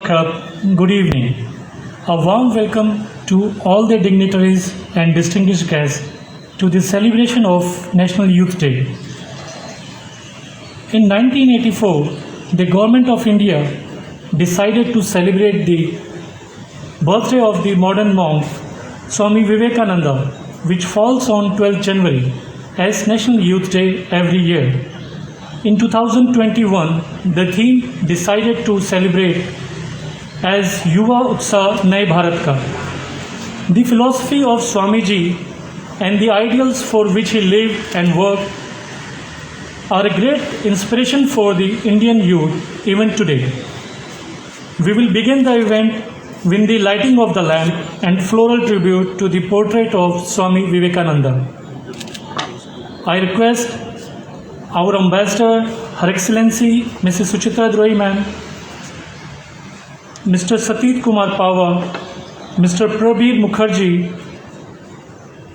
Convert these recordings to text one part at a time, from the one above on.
Good evening. A warm welcome to all the dignitaries and distinguished guests to the celebration of National Youth Day. In 1984, the Government of India decided to celebrate the birthday of the modern monk Swami Vivekananda, which falls on 12th January as National Youth Day every year. In 2021, the theme decided to celebrate as Yuva Utsav Naye Bharat Ka. The philosophy of Swamiji and the ideals for which he lived and worked are a great inspiration for the Indian youth even today. We will begin the event with the lighting of the lamp and floral tribute to the portrait of Swami Vivekananda. I request our Ambassador, Her Excellency Mrs. Suchitra Droi Ma'am, Mr. Satit Kumar Pava, Mr. Prabir Mukherjee,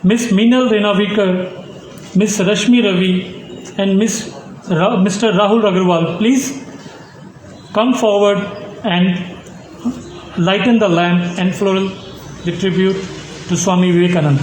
Ms. Meenal Renavikar, Ms. Rashmi Ravi, and Mr. Rahul Agarwal, please come forward and lighten the lamp and floral the tribute to Swami Vivekananda.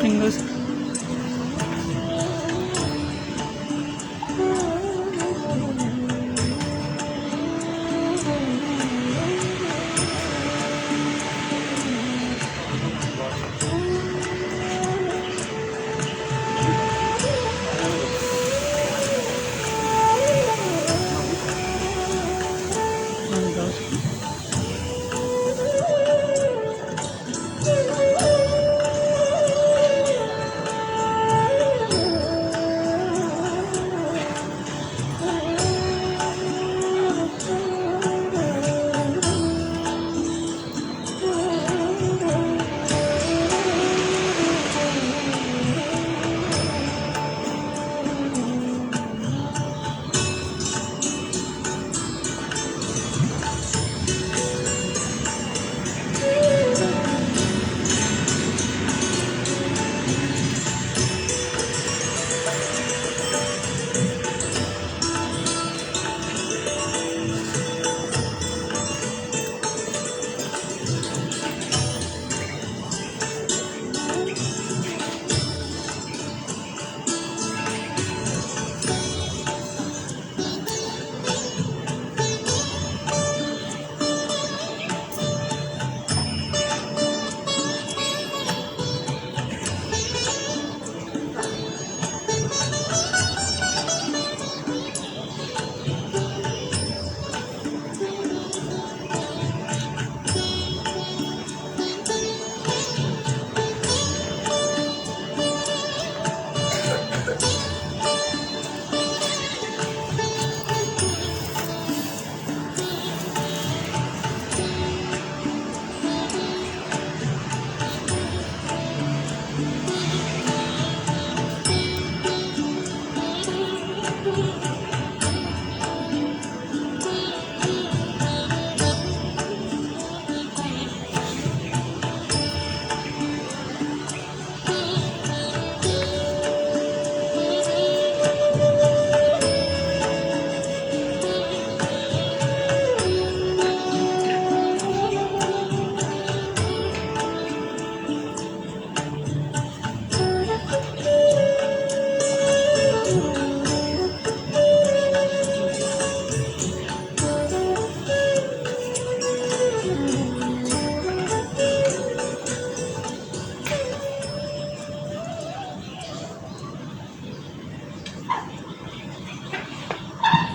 Fingers.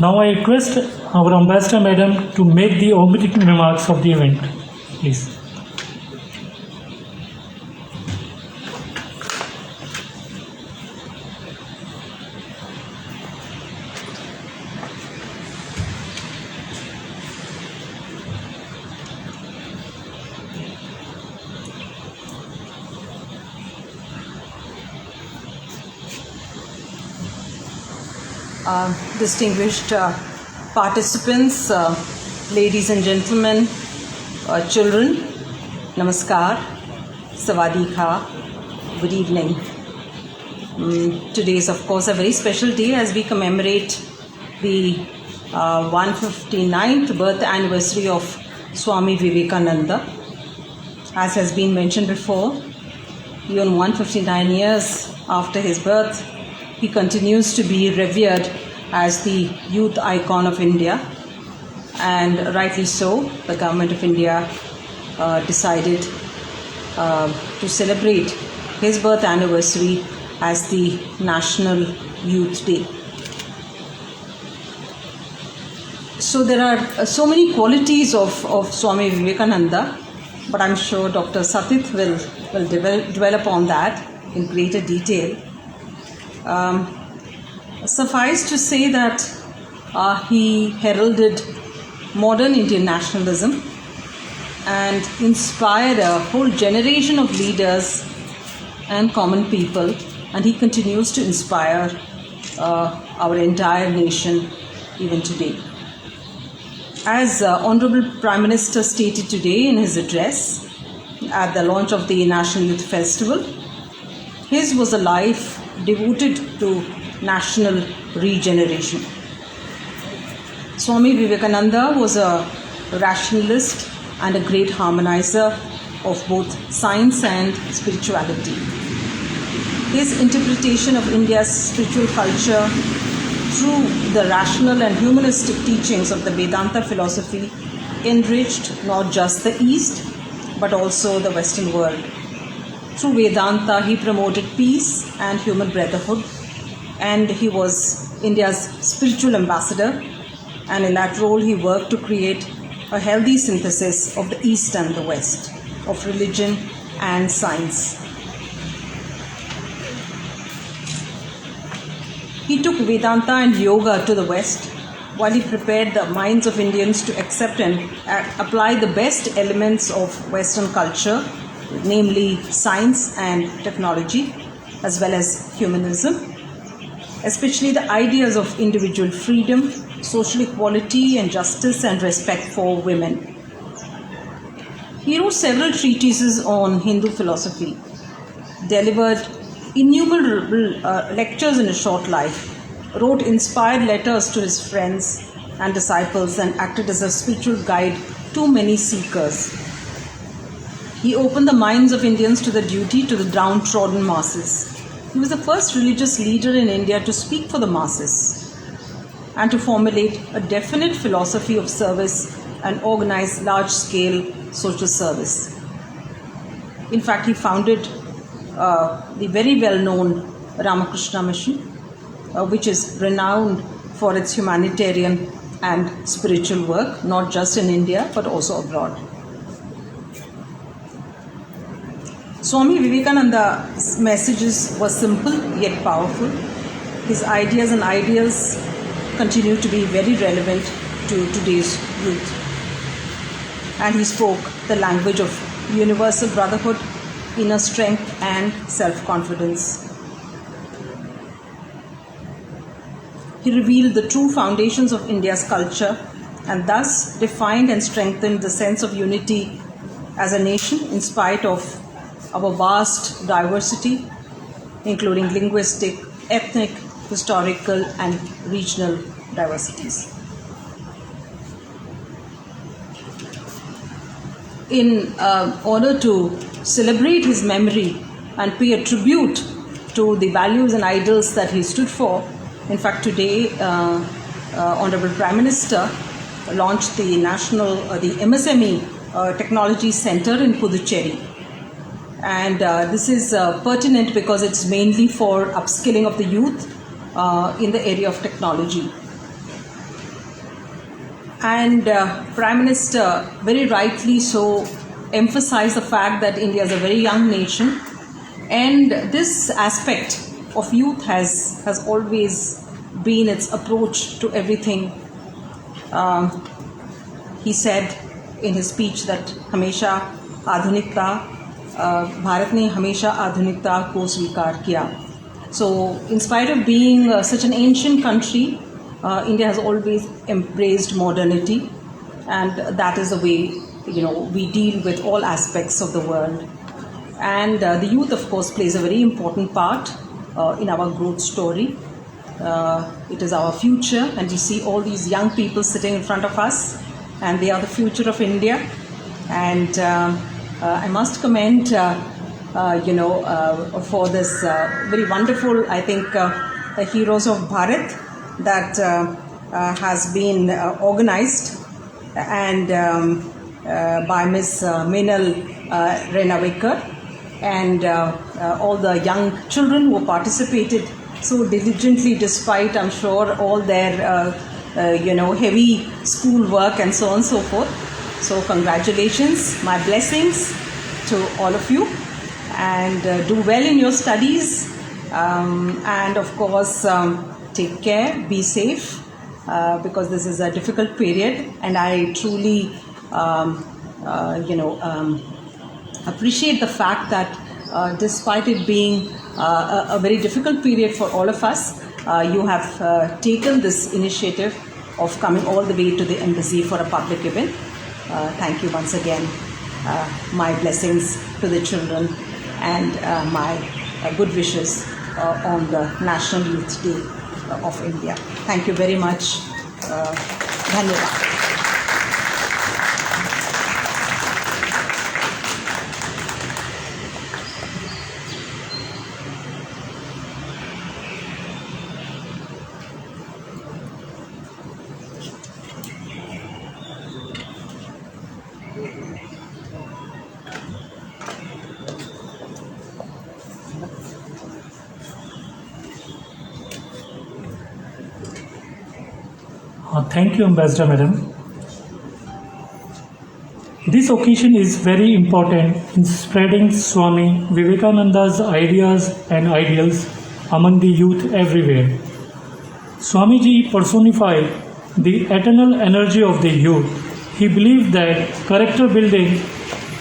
Now I request our Ambassador Madam to make the opening remarks of the event, please. distinguished participants, ladies and gentlemen, children, namaskar, sawadee-kha, good evening. Today is, of course, a very special day as we commemorate the 159th birth anniversary of Swami Vivekananda. As has been mentioned before, even 159 years after his birth, he continues to be revered as the youth icon of India, and rightly so. The government of India decided to celebrate his birth anniversary as the National Youth Day. So there are so many qualities of Swami Vivekananda, but I'm sure Dr. Satit will develop on that in greater detail. Suffice to say that he heralded modern Indian nationalism and inspired a whole generation of leaders and common people, and he continues to inspire our entire nation even today. As Honorable Prime Minister stated today in his address at the launch of the National Youth Festival, his was a life devoted to national regeneration. Swami Vivekananda was a rationalist and a great harmonizer of both science and spirituality. His interpretation of India's spiritual culture through the rational and humanistic teachings of the Vedanta philosophy enriched not just the East but also the Western world. Through Vedanta, he promoted peace and human brotherhood, and he was India's spiritual ambassador, and in that role he worked to create a healthy synthesis of the East and the West, of religion and science. He took Vedanta and yoga to the West while he prepared the minds of Indians to accept and apply the best elements of Western culture, namely science and technology, as well as humanism, especially the ideas of individual freedom, social equality and justice and respect for women. He wrote several treatises on Hindu philosophy, delivered innumerable lectures in his short life, wrote inspired letters to his friends and disciples, and acted as a spiritual guide to many seekers. He opened the minds of Indians to the duty to the downtrodden masses. He was the first religious leader in India to speak for the masses and to formulate a definite philosophy of service and organize large-scale social service. In fact, he founded the very well-known Ramakrishna Mission, which is renowned for its humanitarian and spiritual work, not just in India but also abroad. Swami Vivekananda's messages were simple yet powerful. His ideas and ideals continue to be very relevant to today's youth. And he spoke the language of universal brotherhood, inner strength and self-confidence. He revealed the true foundations of India's culture and thus defined and strengthened the sense of unity as a nation in spite of our vast diversity, including linguistic, ethnic, historical and regional diversities. In order to celebrate his memory and pay a tribute to the values and ideals that he stood for, in fact, today, Honorable Prime Minister launched the MSME Technology Center in Puducherry. And this is pertinent because it's mainly for upskilling of the youth in the area of technology. And Prime Minister very rightly so emphasized the fact that India is a very young nation, and this aspect of youth has always been its approach to everything. He said in his speech that हमेशा आधुनिकता भारत ने हमेशा आधुनिकता को स्वीकार किया, So, in spite of being such an ancient country, India has always embraced modernity, and that is the way we deal with all aspects of the world. And the youth, of course, plays a very important part in our growth story. It is our future, and we see all these young people sitting in front of us, and they are the future of India. And I must commend, for this very wonderful, I think, Heroes of Bharat that has been organized and by Ms. Meenal Renavekar, and all the young children who participated so diligently despite, I'm sure, all their heavy school work and so on and so forth. So congratulations, my blessings to all of you, and do well in your studies, and of course take care, be safe, because this is a difficult period, and I truly appreciate the fact that despite it being a very difficult period for all of us, you have taken this initiative of coming all the way to the embassy for a public event. Thank you once again. My blessings to the children, and my good wishes on the National Youth Day of India. Thank you very much. Dhanyavad. Thank you, Ambassador Madam. This occasion is very important in spreading Swami Vivekananda's ideas and ideals among the youth everywhere. Swamiji personified the eternal energy of the youth. He believed that character building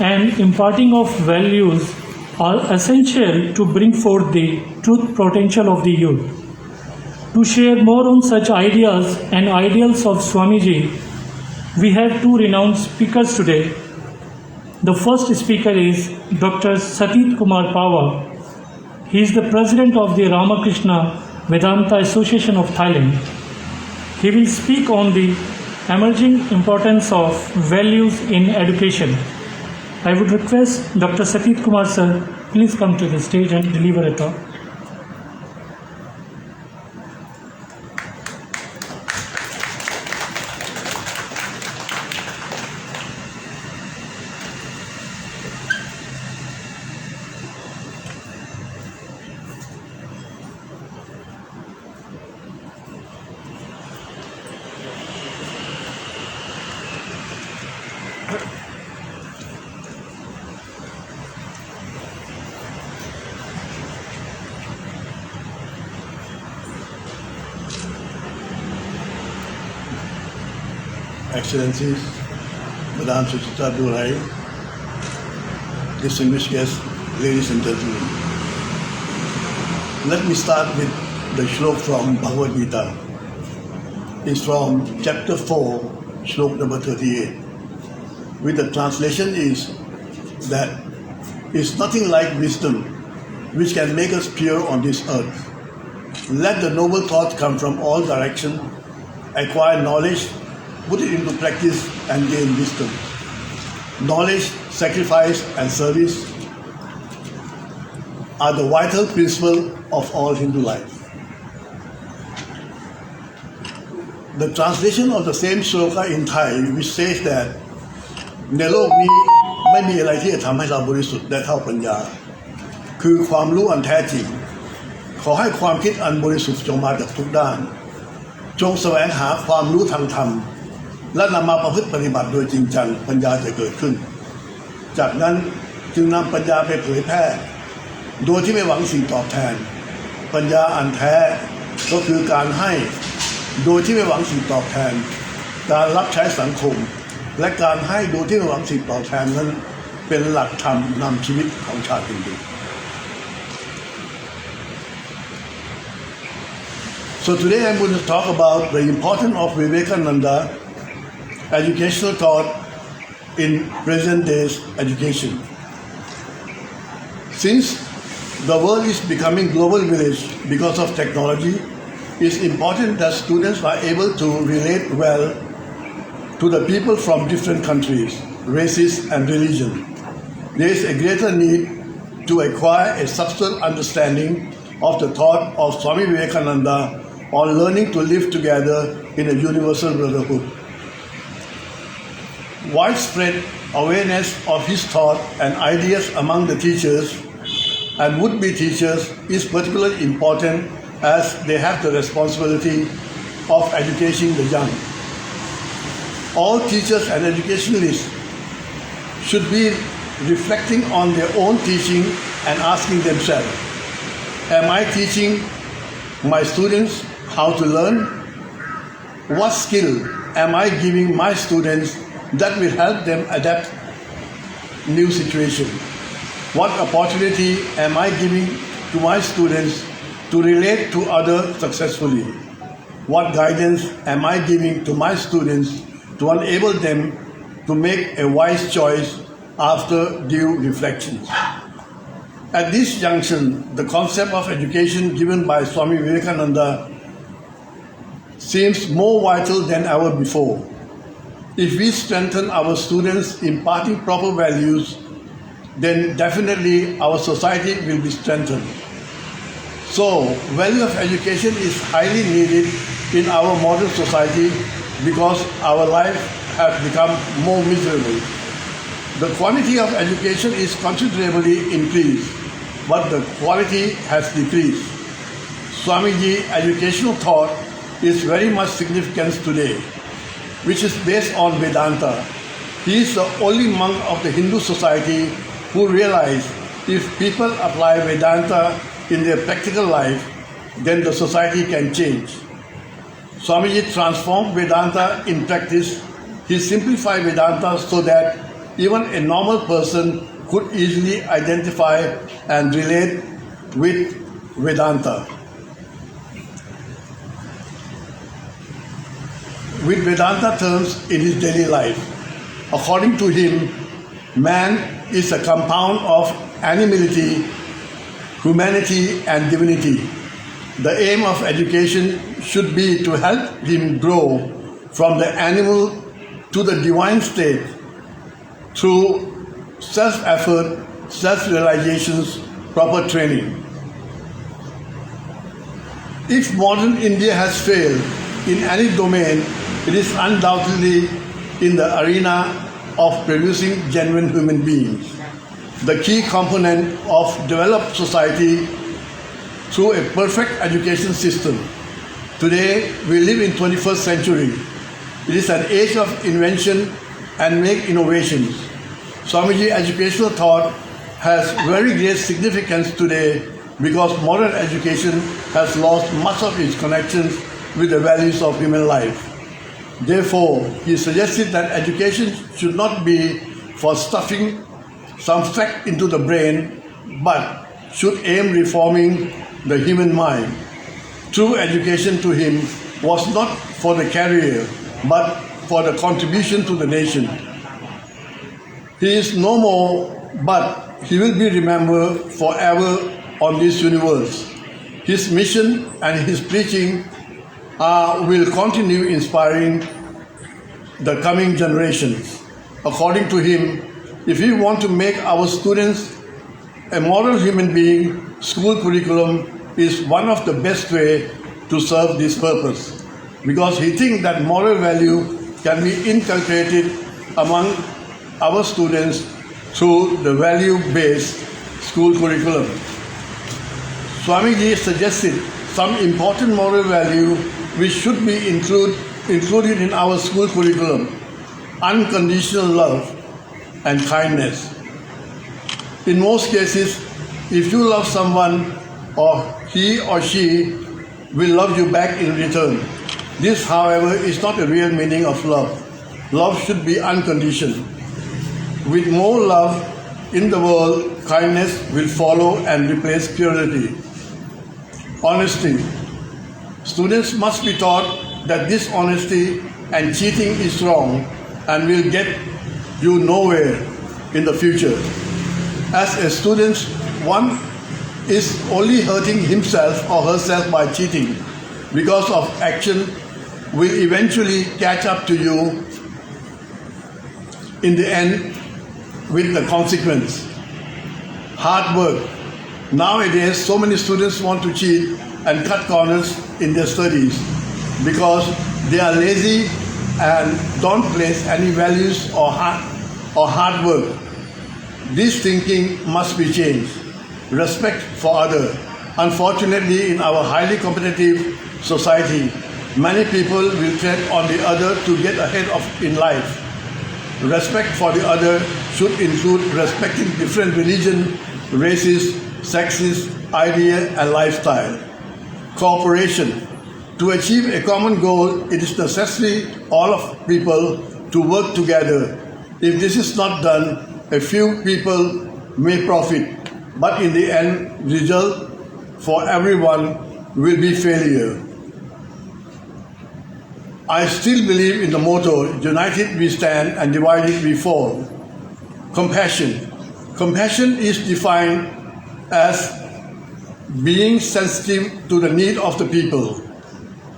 and imparting of values are essential to bring forth the truth potential of the youth. To share more on such ideas and ideals of Swamiji, we have two renowned speakers today. The first speaker is Dr. Satit Kumar Pawa. He is the president of the Ramakrishna Vedanta Association of Thailand. He will speak on the emerging importance of values in education. I would request Dr. Satit Kumar sir, please come to the stage and deliver a talk. Excellencies, Madam Suchita Durai, distinguished guests, ladies and gentlemen. Let me start with the shlok from Bhagavad Gita. It's from chapter 4, shlok number 38. With the translation is that it's nothing like wisdom which can make us pure on this earth. Let the noble thoughts come from all directions, acquire knowledge, put it into practice and gain wisdom. Knowledge, sacrifice and service are the vital principle of all Hindu life. The translation of the same shloka in Thai, which says that ในโลกนี้ไม่มีอะไรที่จะทำให้เราบริสุทธิ์ได้เท่าปัญญาคือความรู้อันแท้จริงขอให้ความคิดอันบริสุทธิ์จงมาจากทุกด้านจงแสวงหาความรู้ทางธรรมและนำมาประพฤติปฏิบัติโดยจริงจังปัญญาจะเกิดขึ้นจากนั้นจึงนำปัญญาไปเผยแพร่โดยที่ไม่หวังสิ่งตอบแทนปัญญาอันแท้ก็คือการให้โดยที่ไม่หวังสิ่งตอบแทนการรับใช้สังคมและการให้โดยที่ไม่หวังสิ่งตอบแทนนั้นเป็นหลักธรรมนำชีวิตของชาติฮินดู So today I'm going to talk about the importance of Vivekananda educational thought in present day's education. Since the world is becoming global village because of technology, it's important that students are able to relate well to the people from different countries, races and religion. There is a greater need to acquire a substantial understanding of the thought of Swami Vivekananda on learning to live together in a universal brotherhood. Widespread awareness of his thought and ideas among the teachers and would-be teachers is particularly important as they have the responsibility of educating the young. All teachers and educationalists should be reflecting on their own teaching and asking themselves, am I teaching my students how to learn? What skill am I giving my students that will help them adapt new situation? What opportunity am I giving to my students to relate to others successfully? What guidance am I giving to my students to enable them to make a wise choice after due reflection? At this junction, the concept of education given by Swami Vivekananda seems more vital than ever before. If we strengthen our students imparting proper values, then definitely our society will be strengthened. So, value of education is highly needed in our modern society because our life has become more miserable. The quantity of education is considerably increased, but the quality has decreased. Swamiji educational thought is very much significant today, which is based on Vedanta. He is the only monk of the Hindu society who realized if people apply Vedanta in their practical life, then the society can change. Swamiji transformed Vedanta in practice. He simplified Vedanta so that even a normal person could easily identify and relate with Vedanta. With Vedanta terms in his daily life. According to him, man is a compound of animality, humanity and divinity. The aim of education should be to help him grow from the animal to the divine state through self-effort, self-realizations, proper training. If modern India has failed in any domain, it is undoubtedly in the arena of producing genuine human beings, the key component of developed society through a perfect education system. Today, we live in 21st century. It is an age of invention and make innovations. Swamiji educational thought has very great significance today because modern education has lost much of its connections with the values of human life. Therefore, he suggested that education should not be for stuffing some fact into the brain, but should aim reforming the human mind. True education to him was not for the career, but for the contribution to the nation. He is no more, but he will be remembered forever on this universe. His mission and his preaching will continue inspiring the coming generations. According to him, if we want to make our students a moral human being, school curriculum is one of the best way to serve this purpose, because he thinks that moral value can be inculcated among our students through the value-based school curriculum. Swamiji suggested some important moral value which should be included in our school curriculum: unconditional love and kindness. In most cases, if you love someone, or he or she will love you back in return. This, however, is not the real meaning of love. Love should be unconditional. With more love in the world, kindness will follow and replace purity. Honesty. Students must be taught that dishonesty and cheating is wrong and will get you nowhere in the future. As a student, one is only hurting himself or herself by cheating because of action will eventually catch up to you in the end with the consequence. Hard work. Nowadays, so many students want to cheat and cut corners in their studies because they are lazy and don't place any values or hard work. This thinking must be changed. Respect for others. Unfortunately, in our highly competitive society, many people will tread on the other to get ahead in life. Respect for the other should include respecting different religion, races, sexes, ideas, and lifestyle. Cooperation. To achieve a common goal, it is necessary all of people to work together. If this is not done, a few people may profit, but in the end, result for everyone will be failure. I still believe in the motto, united we stand and divided we fall. Compassion. Compassion is defined as being sensitive to the need of the people.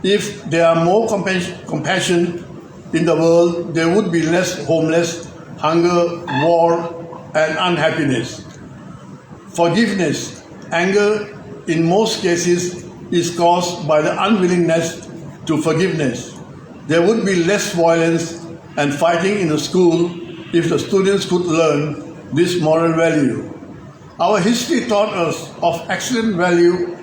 If there are more compassion in the world, there would be less homeless, hunger, war, and unhappiness. Forgiveness. Anger, in most cases, is caused by the unwillingness to forgiveness. There would be less violence and fighting in the school if the students could learn this moral value. Our history taught us of excellent value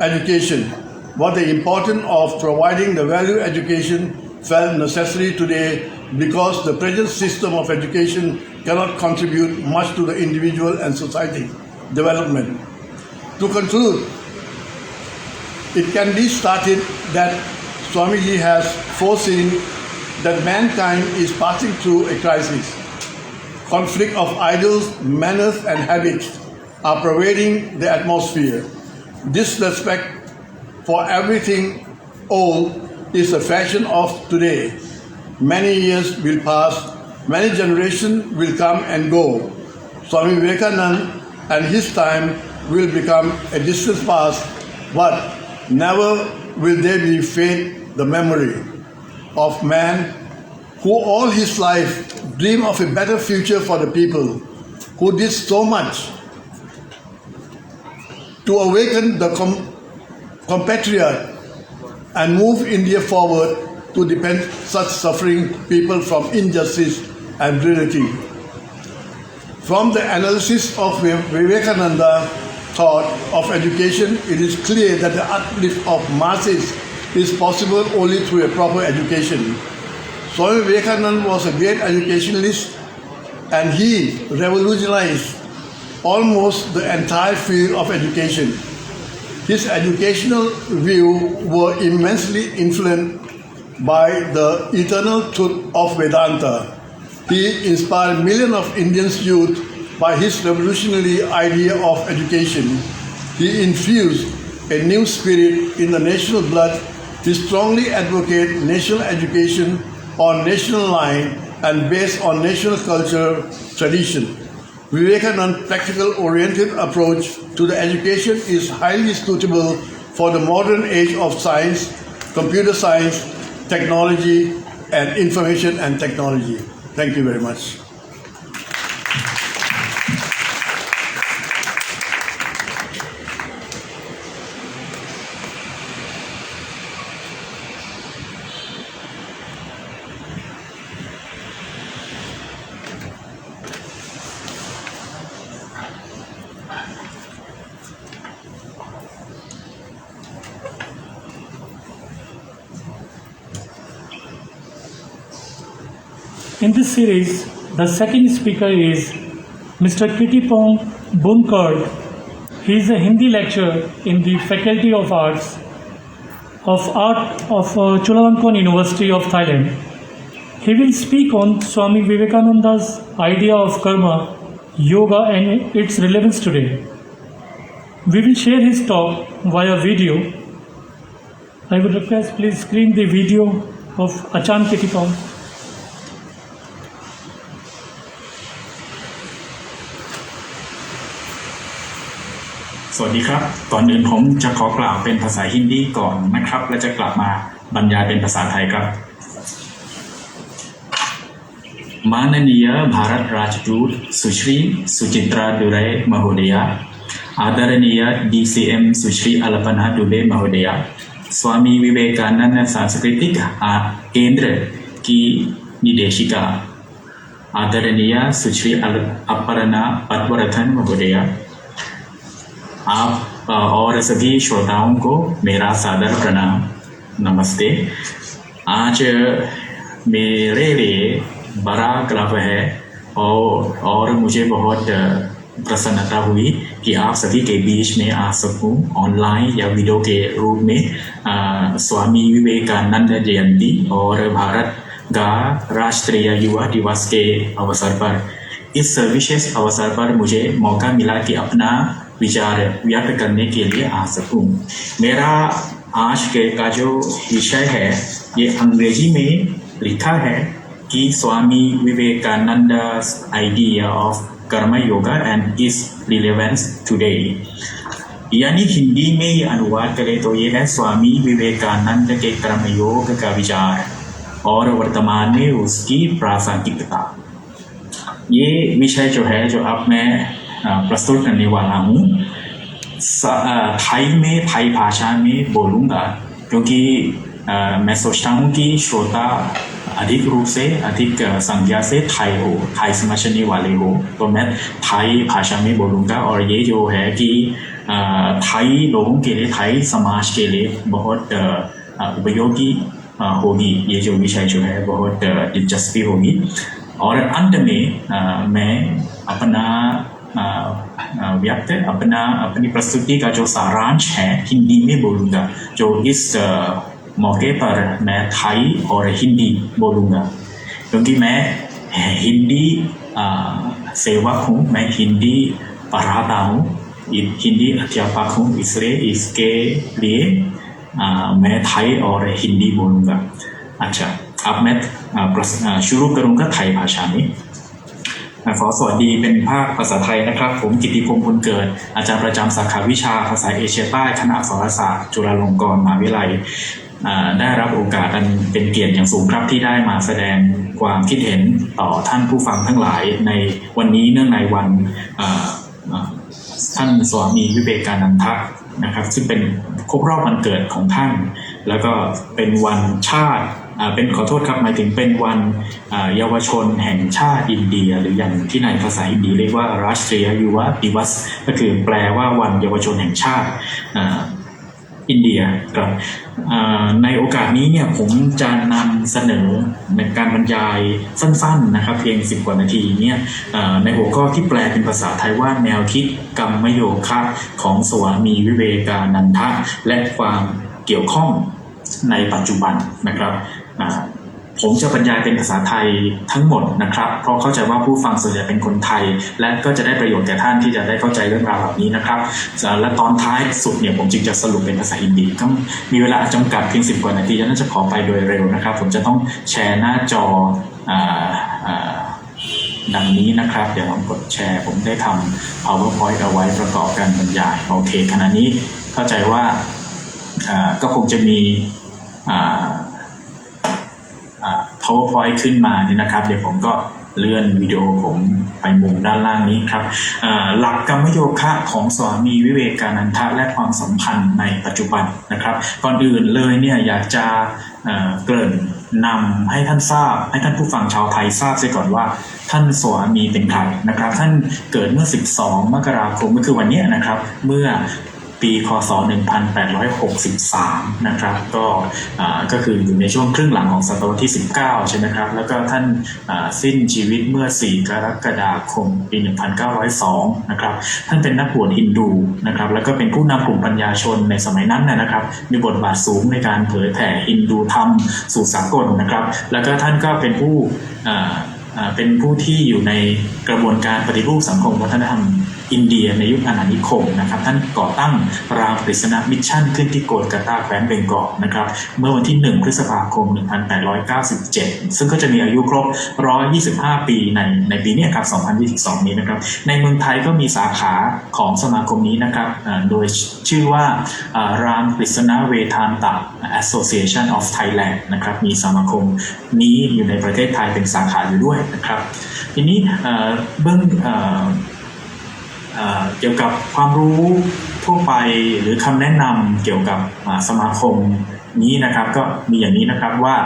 education, but the importance of providing the value education felt necessary today because the present system of education cannot contribute much to the individual and society development. To conclude, it can be stated that Swamiji has foreseen that mankind is passing through a crisis. Conflict of ideals, manners, and habits are pervading the atmosphere. Disrespect for everything old is the fashion of today. Many years will pass, many generations will come and go. Swami Vivekananda and his time will become a distant past, but never will there be fade the memory of man who all his life dreamed of a better future for the people, who did so much to awaken the compatriot and move India forward to defend such suffering people from injustice and brutality. From the analysis of Vivekananda thought of education, it is clear that the uplift of masses is possible only through a proper education. Swami Vivekananda was a great educationalist and he revolutionized almost the entire field of education. His educational views were immensely influenced by the eternal truth of Vedanta. He inspired millions of Indian youth by his revolutionary idea of education. He infused a new spirit in the national blood. He strongly advocated national education on national line and based on national culture tradition. Vivekananda's practical-oriented approach to the education is highly suitable for the modern age of science, computer science, technology, and information and technology. Thank you very much. In this series, the second speaker is Mr. Kittipong Bunkard. He is a Hindi lecturer in the Faculty of Arts of Chulalongkorn University of Thailand. He will speak on Swami Vivekananda's idea of karma, yoga and its relevance today. We will share his talk via video. I would request please screen the video of Achan Kitty-Paul. สวัสดีครับก่อนอื่นผมจะขอกล่าวเป็นภาษาฮินดีก่อนนะครับและจะกลับมาบรรยายเป็นภาษาไทยครับ माननीय भारत राजदूत सुश्री सुचित्रा दुबे महोदया आदरणीय DCM सुश्री अल्पना दुबे महोदया स्वामी विवेकानंद सांस्कृतिक केंद्र की निदेशिका आदरणीय सुश्री अपर्णा पद्मरथन महोदया आप और सभी श्रोताओं को मेरा सादर प्रणाम नमस्ते आज मेरे लिए बड़ा गर्व है और मुझे बहुत प्रसन्नता हुई कि आप सभी के बीच में आ सकूं ऑनलाइन या वीडियो के रूप में स्वामी विवेकानंद जयंती और भारत का राष्ट्रीय युवा दिवस के अवसर पर इस विशेष अवसर पर मुझे मौका मिला कि अपना विचार व्यक्त करने के लिए आ सकूं। मेरा आज का जो विषय है ये अंग्रेजी में लिखा है कि स्वामी विवेकानंद आइडिया ऑफ कर्म yoga and it's relevance today, यानी हिंदी में ये अनुवाद करें तो ये है स्वामी विवेकानंद के कर्म योग का विचार और वर्तमान में उसकी प्रासंगिकता। ये विषय जो है जो अब मैं प्रस्तुत करने वाला हूँ थाई भाषा में बोलूँगा क्योंकि मैं सोचता हूँ कि श्रोता अधिक रूप से अधिक संख्या से थाई समझने वाले हो तो मैं थाई भाषा में बोलूँगा और ये जो है कि थाई लोगों के लिए थाई समाज के लिए बहुत उपयोगी होगी। ये जो विषय जो है बहुत दिलचस्पी होगी और अंत में मैं अपनी प्रस्तुति का जो सारांश है हिंदी में बोलूँगा जो इस मौके पर मैं थाई और हिंदी बोलूँगा क्योंकि मैं हिंदी सेवक हूँ, मैं हिंदी पढ़ाता हूँ, हिंदी अध्यापक हूँ, इसलिए इसके लिए मैं थाई और हिंदी बोलूँगा। अच्छा, अब मैं शुरू करूँगा थाई भाषा में। ขอสวัสดีเป็นภาคภาษาไทยนะครับผมกิติพงษ์บุญเกิดอาจารย์ประจำสาขาวิชาภาษาเอเชียใต้คณะอักษรศาสตร์จุฬาลงกรณ์มหาวิทยาลัยได้รับโอกาสอันเป็นเกียรติอย่างสูงครับที่ได้มาแสดงความคิดเห็นต่อท่านผู้ฟังทั้งหลายในวันนี้เนื่องในวันท่านสวามีวิเวกานันทะนะครับซึ่งเป็นครบรอบวันเกิดของท่านแล้วก็เป็นวันชาติเป็นขอโทษครับหมายถึงเป็นวันเยาวชนแห่งชาติอินเดียหรืออย่างที่ในภาษาฮินดีเรียกว่าราชตรียยุวดิวัสก็คือแปลว่าวันเยาวชนแห่งชาติอินเดียครับในโอกาสนี้เนี่ยผมจะนำเสนอในการบรรยายสั้นๆนะครับเพียง10 กว่านาทีเนี่ยในหัวข้อที่แปลเป็นภาษาไทยว่าแนวคิดกรรมโยคะของสวามีวิเวกานันทะและความเกี่ยวข้องในปัจจุบันนะครับผมจะบรรยายเป็นภาษาไทยทั้งหมดนะครับเพราะเข้าใจว่าผู้ฟังส่วนใหญ่เป็นคนไทยและก็จะได้ประโยชน์แก่ท่านที่จะได้เข้าใจเรื่องราวแบบนี้นะครับและตอนท้ายสุดเนี่ยผมจึงจะสรุปเป็นภาษาฮินดีก็มีเวลาจำกัดเพียง10 กว่านาทีฉะนั้นจะขอไปโดยเร็วนะครับผมจะต้องแชร์หน้าจอดังนี้นะครับเดี๋ยวผมกดแชร์ผมได้ทำ PowerPoint เอาไว้ประกอบการบรรยายโอเคขณะนี้เข้าใจว่าก็คงจะมีPowerPoint ขึ้นมานี่นะครับเดี๋ยวผมก็เลื่อนวิดีโอผมไปมุมด้านล่างนี้ครับหลักกรรมโยคะของสวามีวิเวกานันทะและความสัมพันธ์ในปัจจุบันนะครับก่อนอื่นเลยเนี่ยอยากจะเกริ่นนำให้ท่านทราบให้ท่านผู้ฟังชาวไทยทราบเสียก่อนว่าท่านสวามีเป็นใครนะครับท่านเกิดเมื่อ12 มกราคมก็คือวันนี้นะครับเมื่อปีคศ1863นะครับก็คืออยู่ในช่วงครึ่งหลังของศตวรรษที่19ใช่ไหมครับแล้วก็ท่านสิ้นชีวิตเมื่อ4 กรกฎาคมปี1902นะครับท่านเป็นนักบวชฮินดูนะครับแล้วก็เป็นผู้นำกลุ่มปัญญาชนในสมัยนั้นนะครับมีบทบาทสูงในการเผยแผ่ฮินดูธรรมสู่สากลนะครับแล้วก็ท่านก็เป็นผู้ที่อยู่ในกระบวนการปฏิรูปสังคมวัฒนธรรม อินเดียในยุคอาณานิคมนะครับท่านก่อตั้งรามกฤษณมิชชั่นขึ้นที่โกลกัตตาแคว้นเบงกอลนะครับเมื่อวันที่1พฤษภาคม1897ซึ่งก็จะมีอายุครบ125ปีในปีนี้ครับ2022นี้นะครับในเมืองไทยก็มีสาขาของสมาคมนี้นะครับโดยชื่อว่ารามกฤษณเวทานตะ Association of Thailand นะครับมีสมาคมนี้อยู่ในประเทศไทยเป็นสาขาอยู่ด้วยนะครับทีนี้เบื้องเกี่ยวกับความรู้ทั่วไปหรือคำแนะนำเกี่ยวกับสมาคมนี้นะครับก็มีอย่างนี้นะครับว่า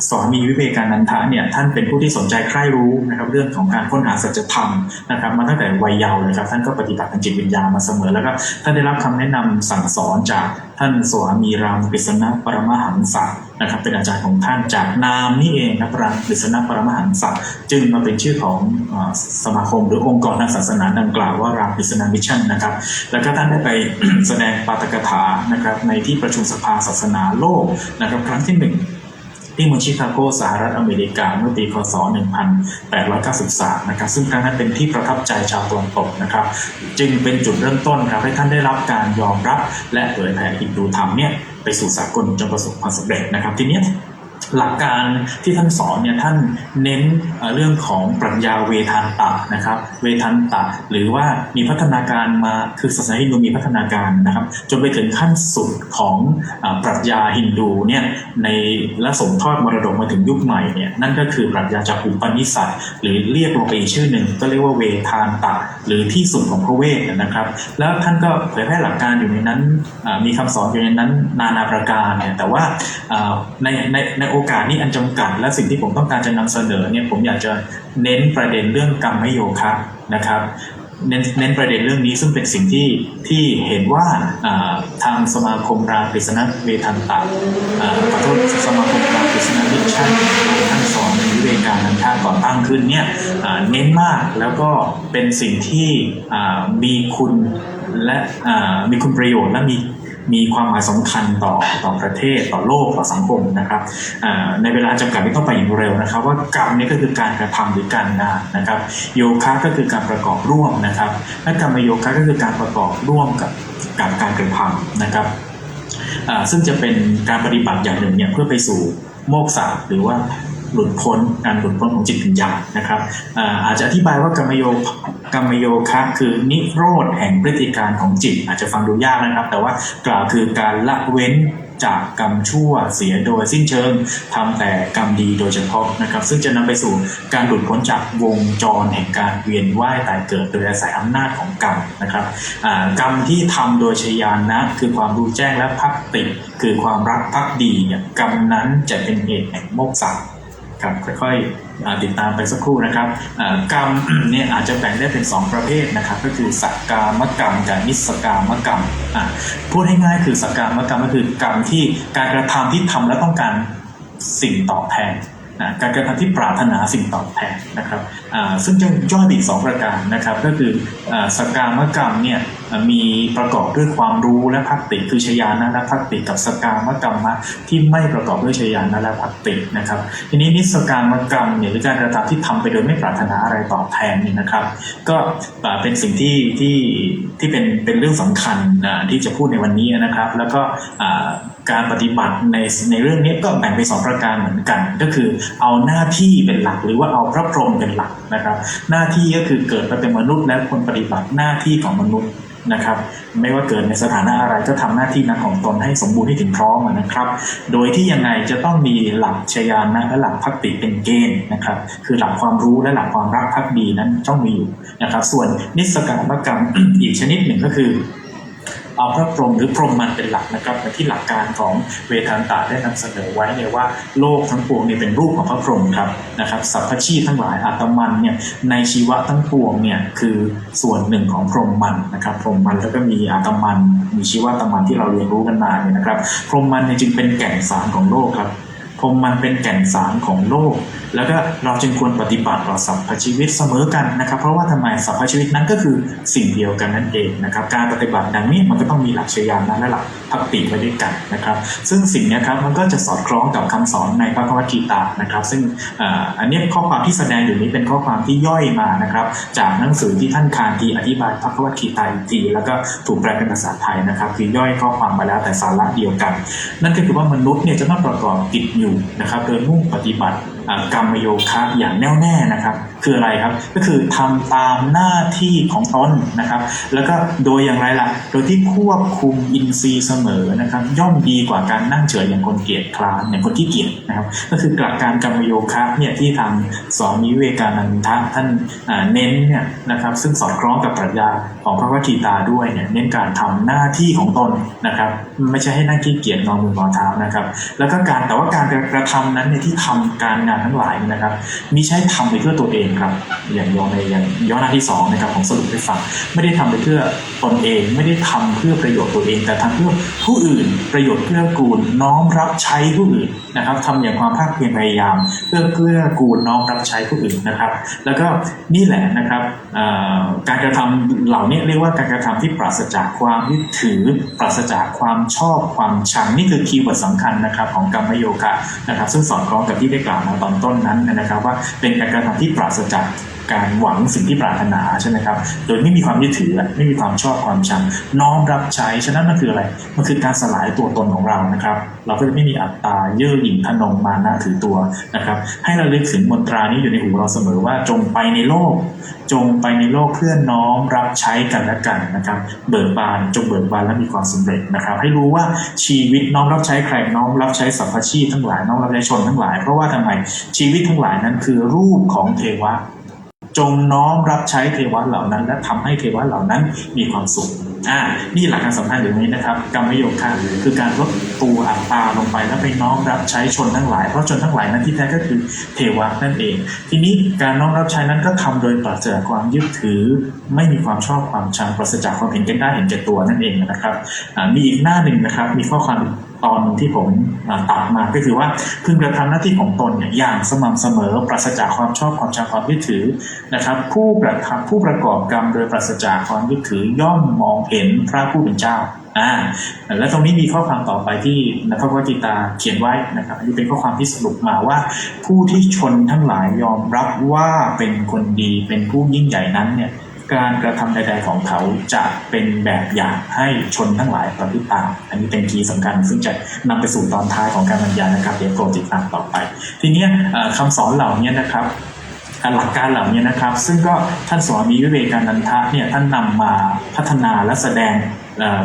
สวามีวิเวกานันทะเนี่ยท่านเป็นผู้ที่สนใจใคร่รู้นะครับเรื่องของการค้นหาสัจธรรมนะครับมาตั้งแต่วัยเยาว์เลยครับท่านก็ปฏิบัติทางจิตวิญญาณมาเสมอแล้วก็ท่านได้รับคำแนะนำสั่งสอนจากท่านสวามีรามกฤษณปรมหันสะนะครับเป็นอาจารย์ของท่านจากนามนี่เองครับรามกฤษณปรมหันสะจึงมาเป็นชื่อของสมาคมหรือองค์กรทางศาสนาดังกล่าวว่ารามกฤษณมิชชั่นนะครับแล้วก็ท่านได้ไป แสดงปาฐกถานะครับในที่ประชุมสภาศาสนาโลกนะครับครั้งที่1ที่เมืองชิคาโกสหรัฐอเมริกาเมื่อปีคศ1893นะครับซึ่งครั้งนั้นเป็นที่ประทับใจชาวตะวันตกนะครับจึงเป็นจุดเริ่มต้นครับให้ท่านได้รับการยอมรับและเผยแผ่ฮินดูธรรมเนี่ยไปสู่สากลจนประสบความสำเร็จนะครับทีนี้หลักการที่ท่านสอนเนี่ยท่านเน้นเรื่องของปรัชญาเวทันตะนะครับเวทันตะหรือว่ามีพัฒนาการมาคือศาสนาฮินดูมีพัฒนาการนะครับจนไปถึงขั้นสุดของปรัชญาฮินดูเนี่ยในและส่งทอดมรดกมาถึงยุคใหม่เนี่ยนั่นก็คือปรัชญาจากอุปนิสัยหรือเรียกลงไปอีกชื่อหนึ่งก็เรียกว่าเวทันตะหรือที่สุดของพระเวทนะครับแล้วท่านก็เผยแพร่หลักการอยู่ในนั้นมีคำสอนอยู่ในนั้นนานาประการเนี่ยแต่ว่าในโอกาสนี้อันจำกัดและสิ่งที่ผมต้องการจะนำเสนอเนี่ยผมอยากจะเน้นประเด็นเรื่องกรรมโยคะนะครับเน้นประเด็นเรื่องนี้ซึ่งเป็นสิ่งที่เห็นว่าทางสมาคมรามกฤษณเวทันตะขอโทษสมาคมรามกฤษณมิชชั่นท่านสอนในวิเวกานันทะก่อตั้งขึ้นเนี่ยเน้นมากแล้วก็เป็นสิ่งที่มีคุณและมีคุณประโยชน์และมีความหมายสำคัญต่อประเทศต่อโลกต่อสังคมนะครับในเวลาจำกัดไม่ต้องไปอย่างเร็วนะครับว่ากรรมนี่ก็คือการกระทำหรือการงานนะครับโยคะก็คือการประกอบร่วมนะครับและกรรมโยคะก็คือการประกอบร่วมกับการกระทำนะครับซึ่งจะเป็นการปฏิบัติอย่างหนึ่งเนี่ยเพื่อไปสู่โมกษะหรือว่าการหลุดพ้นของจิตวิญญาณนะครับอาจจะอธิบายว่ากรรมโยคะคือนิโรธแห่งพฤติการของจิตอาจจะฟังดูยากนะครับแต่ว่ากล่าวคือการละเว้นจากกรรมชั่วเสียโดยสิ้นเชิงทำแต่กรรมดีโดยเฉพาะนะครับซึ่งจะนำไปสู่การหลุดพ้นจากวงจรแห่งการเวียนว่ายตายเกิดโดยอาศัยอำนาจของกรรมนะครับกรรมที่ทำโดยชยานะคือความรู้แจ้งและภักติคือความรักภักดีเนี่ยกรรมนั้นจะเป็นเหตุแห่งโมกษะครับค่อยๆติดตามไปสักครู่นะครับกรรมเนี่ยอาจจะแบ่งได้เป็น2ประเภทนะครับก็คือสักกามกรรมกับนิสกามกรรมพูดให้ง่ายคือสักกามกรรมก็คือกรรมที่การกระทำที่ทำแล้วต้องการสิ่งตอบแทนการกระทำที่ปรารถนาสิ่งตอบแทนนะครับซึ่งจะย่อยอีก2ประการนะครับก็คือสักกามกรรมเนี่ยมีประกอบด้วยความรู้และภักติคือชยานะและภักติกับสักกามกรรมที่ไม่ประกอบด้วยชยานะและภักตินะครับทีนี้นิสกามกรรมเนี่ยหรือการกระทำที่ทำไปโดยไม่ปรารถนาอะไรตอบแทนนี่นะครับก็เป็นสิ่งที่เป็นเรื่องสำคัญที่จะพูดในวันนี้นะครับแล้วก็การปฏิบัติในเรื่องนี้ก็แบ่งเป็น2ประการเหมือนกันก็คือเอาหน้าที่เป็นหลักหรือว่าเอาพระพรหมเป็นหลักนะครับหน้าที่ก็คือเกิดมาเป็นมนุษย์และคนปฏิบัติหน้าที่ของมนุษย์นะครับไม่ว่าเกิดในสถานะอะไรก็ทำหน้าที่นั้นของตนให้สมบูรณ์ให้ถึงพร้อมนะครับโดยที่ยังไงจะต้องมีหลักชยานะและหลักภักติเป็นเกณฑ์นะครับคือหลักความรู้และหลักความรักภักดีนั้นต้องมีอยู่นะครับส่วนนิสกามกรรม อีกชนิดหนึ่งก็คือเอาพระพรหมหรือพรหมมันเป็นหลักนะครับที่หลักการของเวทันตะได้นำเสนอไว้เนี่ยว่าโลกทั้งปวงนี่เป็นรูปของพระพรหมครับนะครับสรรพชีพทั้งหลายอาตมันเนี่ยในชีวะทั้งปวงเนี่ยคือส่วนหนึ่งของพรหมมันนะครับพรหมมันแล้วก็มีอาตมันมีชีวะอาตมันที่เราเรียนรู้กันมาเนี่ยนะครับพรหมมันเนี่ยจึงเป็นแก่นสารของโลกครับพรหมมันเป็นแก่นสารของโลกแล้วก็เราจึงควรปฏิบัติต่อสรรพชีวิตเสมอกันนะครับเพราะว่าทำไมสรรพชีวิตนั้นก็คือสิ่งเดียวกันนั่นเองนะครับการปฏิบัติดังนี้มันก็ต้องมีหลักชยานะและหลัก พักติไว้ด้วยกันนะครับซึ่งสิ่งนี้ครับมันก็จะสอดคล้องกับคำสอนในพระคัมภีร์กีตานะครับซึ่งอันนี้ข้อความที่แสดงอยู่นี้เป็นข้อความที่ย่อยมานะครับจากหนังสือที่ท่านคานทีอธิบายพระคัมภีร์กีตาอีกทีแล้วก็ถูกแปลเป็นภาษาไทยนะครับคือย่อยข้อความมาแล้วแต่สาระเดียวกัน นั่นก็คือว่ามนุษย์เนี่ยจะต้องประกอบกิจอยู่นะครับโดยมุ่งปฏิบัติกรรมโยคะอย่างแน่วแน่นะครับคืออะไรครับก็คือทำตามหน้าที่ของตนนะครับแล้วก็โดยอย่างไรล่ะโดยที่ควบคุมอินทรีย์เสมอนะครับย่อมดีกว่าการนั่งเฉยอย่างคนเกียจคร้านอย่างคนขี้เกียจนะครับก็คือหลักการกรรมโยคะเนี่ยที่ทางสวามีวิเวกานันทะท่านเน้นเนี่ยนะครับซึ่งสอดคล้องกับปรัชญาของพระวจีตาด้วยเนี่ยเน้นการทำหน้าที่ของตนนะครับไม่ใช่ให้นั่งขี้เกียจงอมืองอเท้านะครับแล้วก็แต่ว่าการกระทำนั้นเนี่ยที่ทำการงานทั้งหลายนะครับมิใช่ทำไปเพื่อตัวเองครับอย่างย่อหน้าที่2นะครับของสรุปให้ฟังไม่ได้ทำไปเพื่อตนเองไม่ได้ทำเพื่อประโยชน์ตัวเองแต่ทำเพื่อผู้อื่นประโยชน์เพื่อกูลน้อมรับใช้ผู้อื่นนะครับทำอย่างความภาคเพียรพยายามเพื่อกูลน้อมรับใช้ผู้อื่นนะครับแล้วก็นี่แหละนะครับการกระทำเหล่านี้เรียกว่าการกระทำที่ปราศจากความยึดถือปราศจากความชอบความชังนี่คือคีย์เวิร์ดสำคัญนะครับของกรรมโยคะนะครับซึ่งสอดคล้องกับที่ได้กล่าวมาตอนต้นนั้นนะครับว่าเป็นการกระทำที่ปราศจากการหวังสิ่งที่ปรารถนาใช่ไหมครับโดยไม่มีความยึดถือไม่มีความชอบความชังน้อมรับใช้ฉะนั้นมันคืออะไรมันคือการสลายตัวตนของเรานะครับเราก็จะไม่มีอัตตาเย่อหยิ่งทะนงมานะถือตัวนะครับให้เราลึกถึงมนตรานี้อยู่ในหูเราเสมอว่าจงไปในโลกเพื่อน้อมรับใช้กันและกันนะครับเบิกบานจงเบิกบานและมีความสำเร็จนะครับให้รู้ว่าชีวิตน้อมรับใช้ใครน้อมรับใช้สรรพชีพทั้งหลายน้อมรับใช้ชนทั้งหลายเพราะว่าทำไมชีวิตทั้งหลายนั้นคือรูปของเทวะจงน้อมรับใช้เทวะเหล่านั้นและทำให้เทวะเหล่านั้นมีความสุขนี่หลักการสำคัญอยู่นี้นะครับกรรมโยคะคือการลดตัวอัตตาลงไปแล้วไปน้อมรับใช้ชนทั้งหลายเพราะชนทั้งหลายนั้นที่แท้ก็คือเทวะนั่นเองทีนี้การน้อมรับใช้นั้นก็ทำโดยปราศจากความยึดถือไม่มีความชอบความชังปราศจากความเห็นแก่ได้เห็นแก่ตัวนั่นเองนะครับมีอีกหน้าหนึ่งนะครับมีข้อความตอนที่ผมตัดมาก็คือว่าพึงกระทำหน้าที่ของตนเนี่ยอย่างสม่ำเสมอปราศจากความชอบความชังความยึดถือนะครับผู้ประกอบกรรมโดยปราศจากความยึดถือย่อมมองเห็นพระผู้เป็นเจ้าและตรงนี้มีข้อความต่อไปที่พระพุทธกิตาเขียนไว้นะครับอันนี้เป็นข้อความที่สรุปมาว่าผู้ที่ชนทั้งหลายยอมรับว่าเป็นคนดีเป็นผู้ยิ่งใหญ่นั้นเนี่ยการกระทำใดๆของเขาจะเป็นแบบอย่างให้ชนทั้งหลายประพฤติตามอันนี้เป็นคีย์สำคัญซึ่งจะนำไปสู่ตอนท้ายของการบรรยายนะครับเดี๋ยวโปรดติดตามต่อไปทีนี้คำสอนเหล่านี้นะครับหลักการเหล่านี้นะครับซึ่งก็ท่านสวามีวิเวกานันทะเนี่ยท่านนำมาพัฒนาและแสดง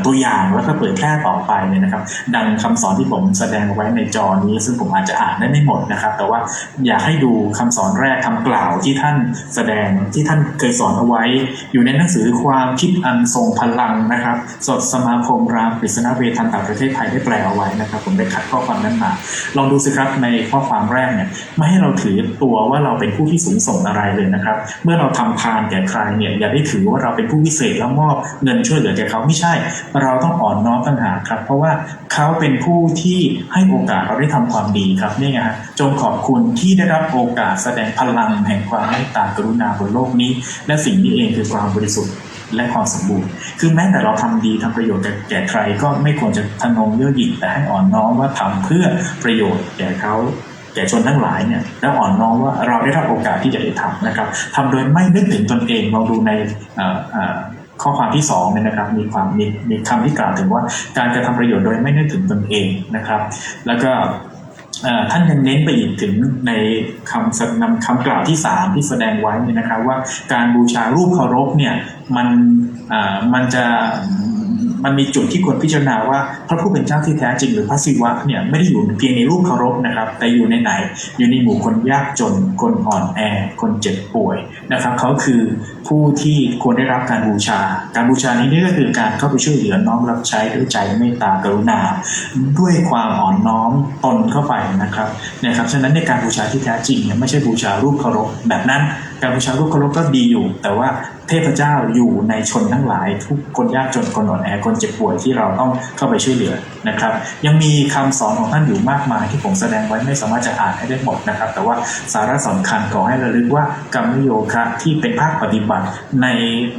ตัวอย่างแล้วก็เผยแพร่ต่อไปเนี่ยนะครับดังคำสอนที่ผมแสดงไว้ในจอนี้ซึ่งผมอาจจะอ่านได้ไม่หมดนะครับแต่ว่าอยากให้ดูคำสอนแรกคำกล่าวที่ท่านแสดงที่ท่านเคยสอนเอาไว้อยู่ในหนังสือความคิดอันทรงพลังนะครับสดสมาคมรามปริศนาเวทันตประเทศไทยได้แปลเอาไว้นะครับผมได้คัดข้อความนั้นมาลองดูสิครับในข้อความแรกเนี่ยไม่ให้เราถือตัวว่าเราเป็นผู้ที่สูงส่งอะไรเลยนะครับเมื่อเราทำทานแก่ใครเนี่ยอย่าได้ถือว่าเราเป็นผู้พิเศษแล้วมอบเงินช่วยเหลือแก่เขาไม่ใช่เราต้องอ่อนน้อมต่างหากครับเพราะว่าเขาเป็นผู้ที่ให้โอกาสเราได้ทำความดีครับนี่ไงฮะจงขอบคุณที่ได้รับโอกาสแสดงพลังแห่งความเมตตากรุณาบนโลกนี้และสิ่งนี้เองคือความบริสุทธิ์และความสมบูรณ์คือแม้แต่เราทำดีทำประโยชน์แก่ใครก็ไม่ควรจะทะนงเย่อหยิ่งแต่ให้อ่อนน้อมว่าทำเพื่อประโยชน์แก่เขาแก่ชนทั้งหลายเนี่ยแล้วอ่อนน้อมว่าเราได้รับโอกาสที่จะได้ทำนะครับทำโดยไม่นึกถึงตนเองเราดูในข้อความที่2เนี่ยนะครับมีคำที่กล่าวถึงว่าการกระทำประโยชน์โดยไม่นึกถึงตนเองนะครับแล้วก็ท่านยังเน้นไปอีกถึงในคำกล่าวที่3ที่แสดงไว้เนี่ยนะครับว่าการบูชารูปเคารพเนี่ยมันมีจุดที่ควรพิจารณาว่าพระผู้เป็นเจ้าที่แท้จริงหรือพระศิวะเนี่ยไม่ได้อยู่เพียงในรูปเคารพนะครับแต่อยู่ในไหนอยู่ในหมู่คนยากจนคนอ่อนแอคนเจ็บป่วยนะครับเขาคือผู้ที่ควรได้รับการบูชานี้ก็คือการเข้าไปช่วยเหลือน้อมรับใช้ด้วยใจเมตตากรุณาด้วยความอ่อนน้อมตนเข้าไปนะครับฉะนั้นในการบูชาที่แท้จริงเนี่ยไม่ใช่บูชารูปเคารพแบบนั้นการบูชารูปเคารพก็ดีอยู่แต่ว่า เทพเจ้าอยู่ในชนทั้งหลายทุกคนยากจนคนอ่อนแอคนเจ็บป่วยที่เราต้องเข้าไปช่วยเหลือนะครับยังมีคำสอนของท่านอยู่มากมายที่ผมแสดงไว้ไม่สามารถจะอ่านให้ได้หมดนะครับแต่ว่าสาระสำคัญขอให้ระลึกว่ากรรมโยคะที่เป็นภาคปฏิบัติใ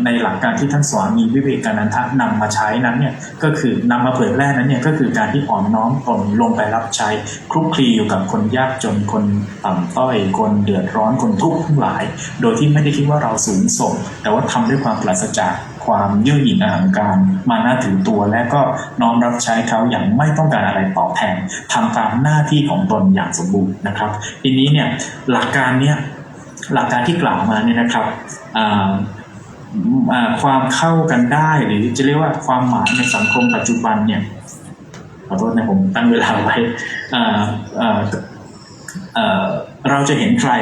นหลักการที่ท่านสวามีวิเวกันันทะนำมาใช้นั้นเนี่ยก็คือนำมาเผยแพร่นั้นเนี่ยก็คือการที่อ่อนน้อมตนลงไปรับใช้คลุกคลีอยู่กับคนยากจนคนต่ำต้อยคนเดือดร้อนคนทุกข์ทั้งหลายโดยที่ไม่ได้คิดว่าเราสูงส่งแต่ว่าทำด้วยความปราศจากความเย่อหยิ่งอหังการมานะถือตัวและก็น้อมรับใช้เขาอย่างไม่ต้องการอะไรตอบแทนทำตามหน้าที่ของตนอย่างสมบูรณ์นะครับทีนี้เนี่ยหลักการที่กล่าวมาเนี่ยนะครับความเข้ากันได้หรือจะเรียกว่าความหมายในสังคมปัจจุบันเนี่ยขอโทษนะผมตั้งเวลาไว้เราจะเห็นใคร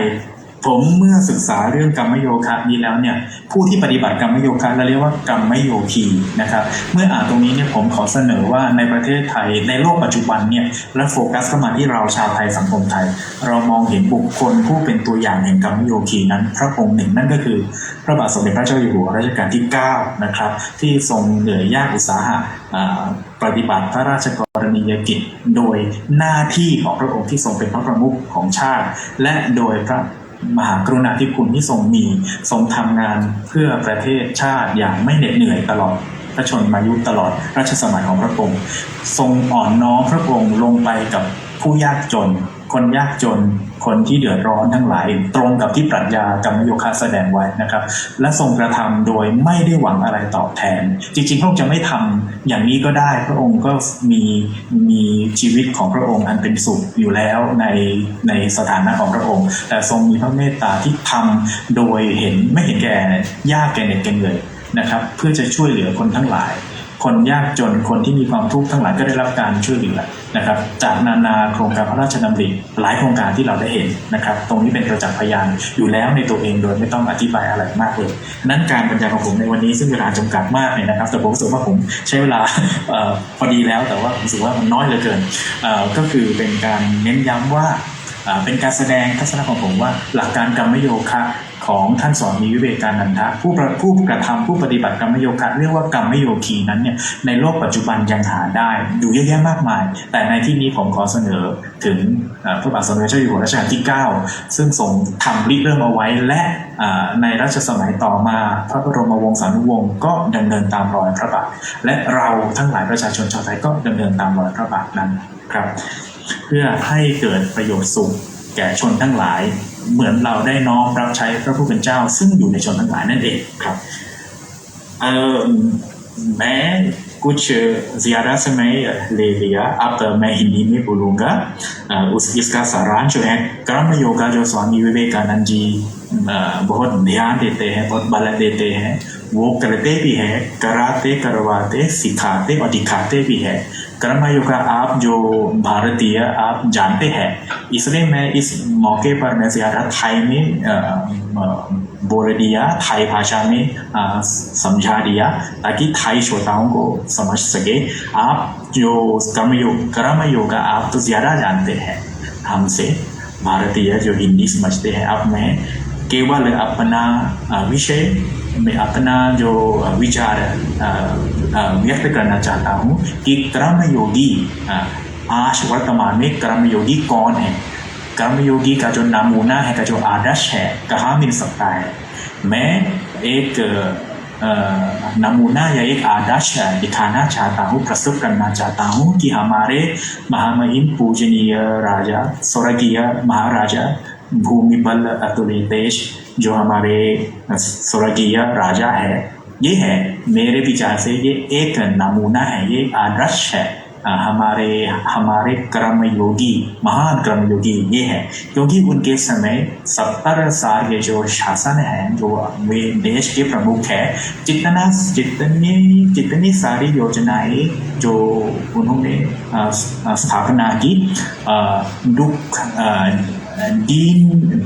ผมเมื่อศึกษาเรื่องกรรมโยคะนี้แล้วเนี่ยผู้ที่ปฏิบัติกรรมโยคะเราเรียกว่ากรรมโยคีนะครับเมื่ออ่านตรงนี้เนี่ยผมขอเสนอว่าในประเทศไทยในโลกปัจจุบันเนี่ยและโฟกัสเข้ามาที่เราชาวไทยสังคมไทยเรามองเห็นบุคคลผู้เป็นตัวอย่างแห่งกรรมโยคีนั้นพระองค์หนึ่งนั่นก็คือพระบาทสมเด็จพระเจ้าอยู่หัวรัชกาลที่9นะครับที่ทรงเหนื่อยยากอุตสาหะปฏิบัติพระราชกรณียกิจโดยหน้าที่ของพระองค์ที่ทรงเป็นพระประมุขของชาติและโดยพระมหากรุณาธิคุณที่ทรงมีทรงทำงานเพื่อประเทศชาติอย่างไม่เหน็ดเหนื่อยตลอดพระชนมายุตลอดรัชสมัยของพระองค์ทรงอ่อนน้อมพระองค์ลงไปกับผู้ยากจนคนยากจนคนที่เดือดร้อนทั้งหลายตรงกับที่ปรัชญากรรมโยคะแสดงไว้นะครับและทรงกระทำโดยไม่ได้หวังอะไรตอบแทนจริงๆพระองค์จะไม่ทำอย่างนี้ก็ได้พระองค์ก็มีชีวิตของพระองค์อันเป็นสุขอยู่แล้วในสถานะของพระองค์แต่ทรงมีพระเมตตาที่ทำโดยไม่เห็นแก่ยากแก่เหน็ดแก่เหนื่อยนะครับเพื่อจะช่วยเหลือคนทั้งหลายคนยากจนคนที่มีความทุกข์ทั้งหลายก็ได้รับการช่วยเหลือนะครับจากนานาโครงการพระราชดำริหลายโครงการที่เราได้เห็นนะครับตรงนี้เป็นประจักษ์พยานอยู่แล้วในตัวเองโดยไม่ต้องอธิบายอะไรมากเลยนั้นการบรรยายของผมในวันนี้ซึ่งเวลาจำกัดมากเลยนะครับแต่ผมรู้สึกว่าผมใช้เวลาพอดีแล้วแต่ว่าผมรู้สึกว่ามันน้อยเหลือเกินก็คือเป็นการเน้นย้ำว่าเป็นการแสดงทัศนะของผมว่าหลักการกรรมโยคะของท่านสวามีวิเวกานันทะผู้กระทำผู้ปฏิบัติกรรมโยคะเรียกว่ากรรมโยคีนั้นเนี่ยในโลกปัจจุบันยังหาได้อยู่เยอะแยะมากมายแต่ในที่นี้ผมขอเสนอถึงพระบาทสมเด็จพระเจ้าอยู่หัวรัชกาลที่9ซึ่งทรงทำริเริ่มเอาไว้และในรัชสมัยต่อมาพระบรมวงศานุวงศ์ก็ดำเนินตามรอยพระบาทและเราทั้งหลายประชาชนชาวไทยก็ดำเนินตามรอยพระบาทนั้นครับเพื่อให้เกิดประโยชน์สุขแก่ชนทั้งหลายเหมือนเราได้น้อมรับใช้พระผู้เป็นเจ้าซึ่งอยู่ในชนทั้งหลายนั่นเองครับमैं कुछ ज़्यादा समय ले लिया अब मैं हिंदी में बोलूँगा इसका सारांश जो है कर्म योगा जो स्वामी विवेकानंद जी बहुत ध्यान देते हैं बहुत बल देते हैं वो करते भी है कराते करवाते सिखाते और दिखाते भी है कर्म योगा आप जो भारतीय आप जानते हैं इसलिए मैं इस मौके पर मैं ज़्यादा थाई में बोल दिया थाई भाषा में समझा दिया ताकि थाई श्रोताओं को समझ सके आप जो कर्म योगा आप तो ज़्यादा जानते हैं हमसे भारतीय जो हिंदी समझते हैं अब मैं केवल अपना विषय में अपना जो विचार व्यक्त करना चाहता हूँ कि कर्मयोगी आज वर्तमान में कर्मयोगी कौन है कर्मयोगी का जो नमूना है का जो आदर्श है कहाँ मिल सकता है मैं एक नमूना या एक आदर्श दिखाना चाहता हूँ प्रस्तुत करना चाहता हूँ कि हमारे महामहिम पूजनीय राजा स्वर्गीय महाराजा भूमिबल अतुलेश जो हमारे स्वर्गीय राजा है ये है मेरे विचार से ये एक नमूना है ये आदर्श है हमारे कर्मयोगी महान कर्मयोगी ये है क्योंकि उनके समय 70 साल के जो शासन है जो वे देश के प्रमुख है जितनी सारी योजनाएं जो उन्होंने स्थापना की दुख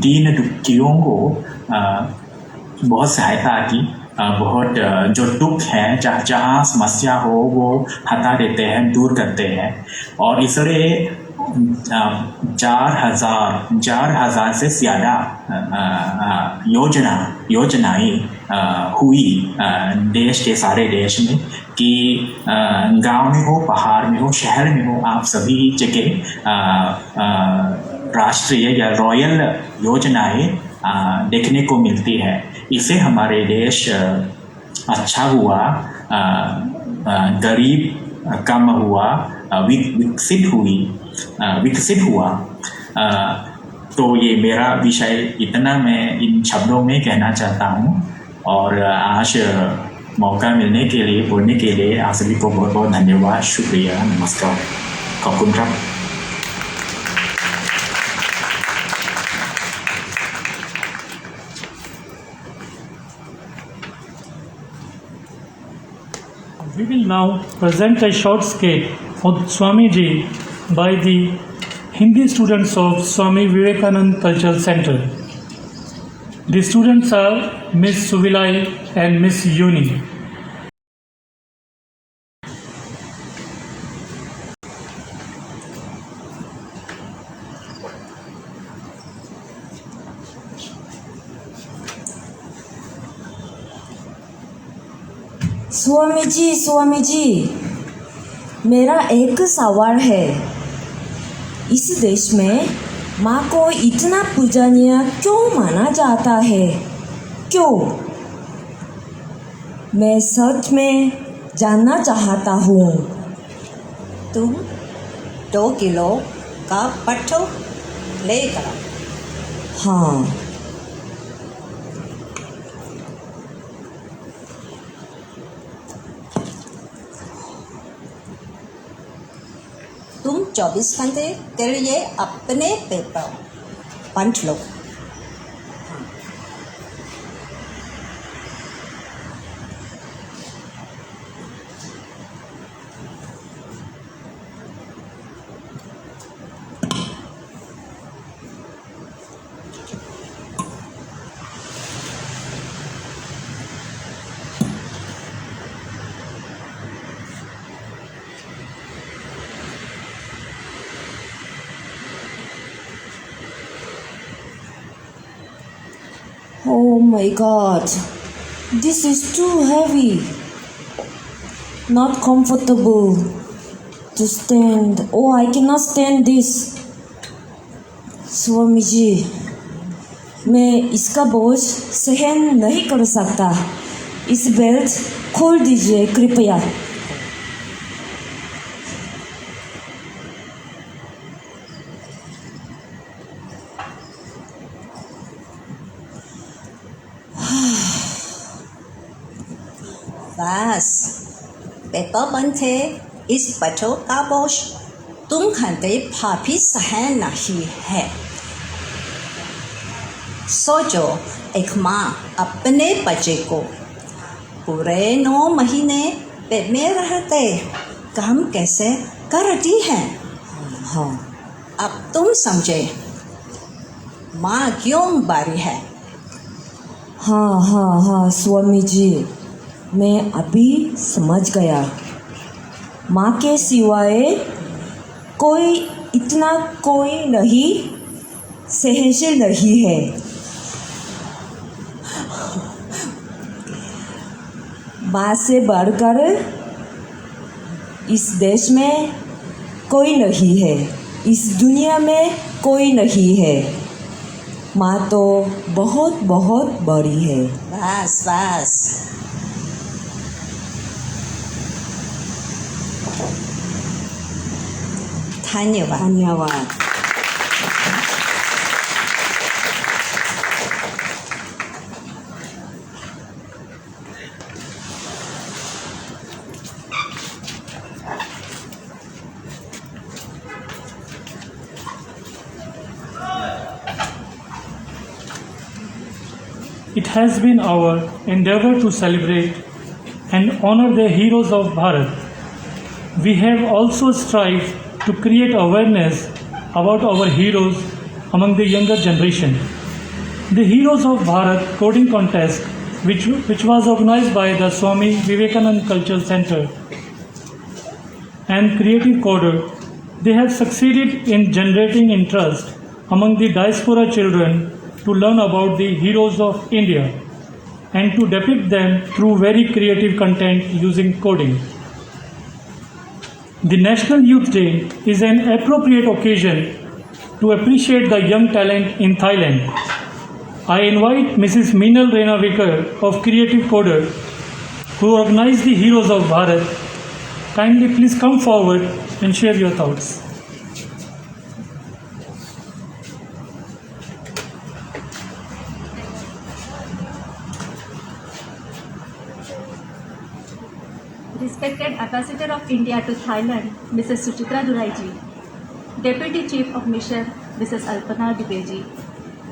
दीन दुखियों को बहुत सहायता की बहुत जो दुख है जहाँ समस्या हो वो हटा देते हैं दूर करते हैं और इसलिए 4,000 से ज़्यादा योजनाएं हुई देश के सारे देश में कि गांव में हो, पहाड़ में हो, शहर में हो, आप सभी जगह राष्ट्रीय या रॉयल योजनाएं देखने को मिलती है। इससे हमारे देश अच्छा हुआ, गरीब कम हुआ, विकसित हुआ। तो ये मेरा विषय इतना मैं इन शब्दों में कहना चाहता हूँ और आज मौका मिलने के लिए, बोलने के लिए आप सभी को बहुत बहुत धन्यवाद, शुक्रिया, नमस्कार, खॉबकुनครับ We will now present a short skit of Swamiji by the Hindi students of Swami Vivekananda Cultural Center. The students are Miss Suvilai and Miss Yuni. Swami ji, मेरा एक सवाल है। इस देश में माँ को इतना पूजनीय क्यों माना जाता है? क्यों? मैं सच में जानना चाहता हूँ। तुम 2 किलो का पट्टो लेकर। हाँ। तुम 24 घंटे के लिए अपने पेपर पंच लो। Oh my God, this is too heavy. Not comfortable to stand. Oh, I cannot stand this. Swami ji, मैं इसका बोझ सहन नहीं कर सकता। इस बेल्ट खोल दीजिए कृपया। बस, पेपर बंद थे। इस बच्चों का बोझ तुम घंटे भाभी सहन नहीं है। सोचो, एक माँ अपने बच्चे को पूरे 9 महीने पेट में रहते काम कैसे करती है। हाँ, अब तुम समझे माँ क्यों बारी है। हाँ, स्वामी जी, मैं अभी समझ गया। माँ के सिवाय कोई नहीं सहनशील नहीं है। माँ से बढ़कर इस देश में कोई नहीं है, इस दुनिया में कोई नहीं है। माँ तो बहुत बहुत बड़ी है। बस धन्यवाद। It has been our endeavor to celebrate and honor the heroes of Bharat. We have also strived to create awareness about our heroes among the younger generation. The Heroes of Bharat coding contest, which was organized by the Swami Vivekananda Cultural Center and Creative Coder, they have succeeded in generating interest among the diaspora children to learn about the heroes of India. and to depict them through very creative content using coding. The National Youth Day is an appropriate occasion to appreciate the young talent in Thailand. I invite Mrs. Meenal Renavikar of Creative Coder, who organized the Heroes of Bharat. Kindly please come forward and share your thoughts. Respected Ambassador of India to Thailand, Mrs. Suchitra Duraiji, Deputy Chief of Mission, Mrs. Alpana Dubeji,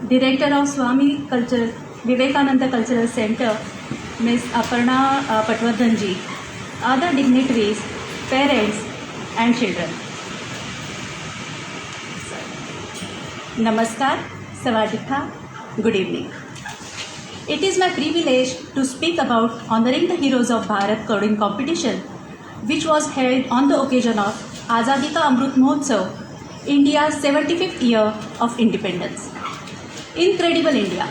Director of Swami Vivekananda Cultural Center, Ms. Aparna Patwardhanji, other dignitaries, parents and children. Namaskar, Sawadika, good evening. It is my privilege to speak about honoring the Heroes of Bharat coding competition, which was held on the occasion of Azadi Ka Amrut Mahotsav, India's 75th year of independence. Incredible India.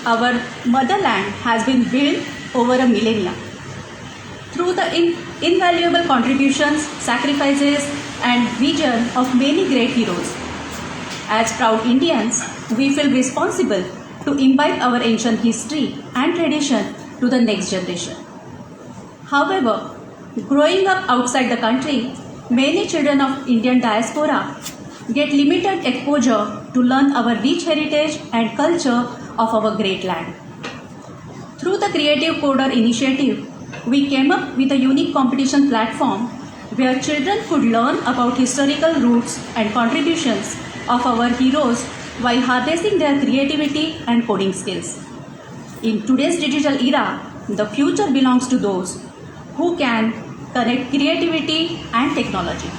Our motherland has been built over a millennia. Through the invaluable contributions, sacrifices, and vision of many great heroes. As proud Indians, we feel responsible to imbibe our ancient history and tradition to the next generation. However, growing up outside the country, many children of Indian diaspora get limited exposure to learn our rich heritage and culture of our great land. Through the Creative Coder initiative, we came up with a unique competition platform where children could learn about historical roots and contributions of our heroes while harnessing their creativity and coding skills. In today's digital era, the future belongs to those who can connect creativity and technology.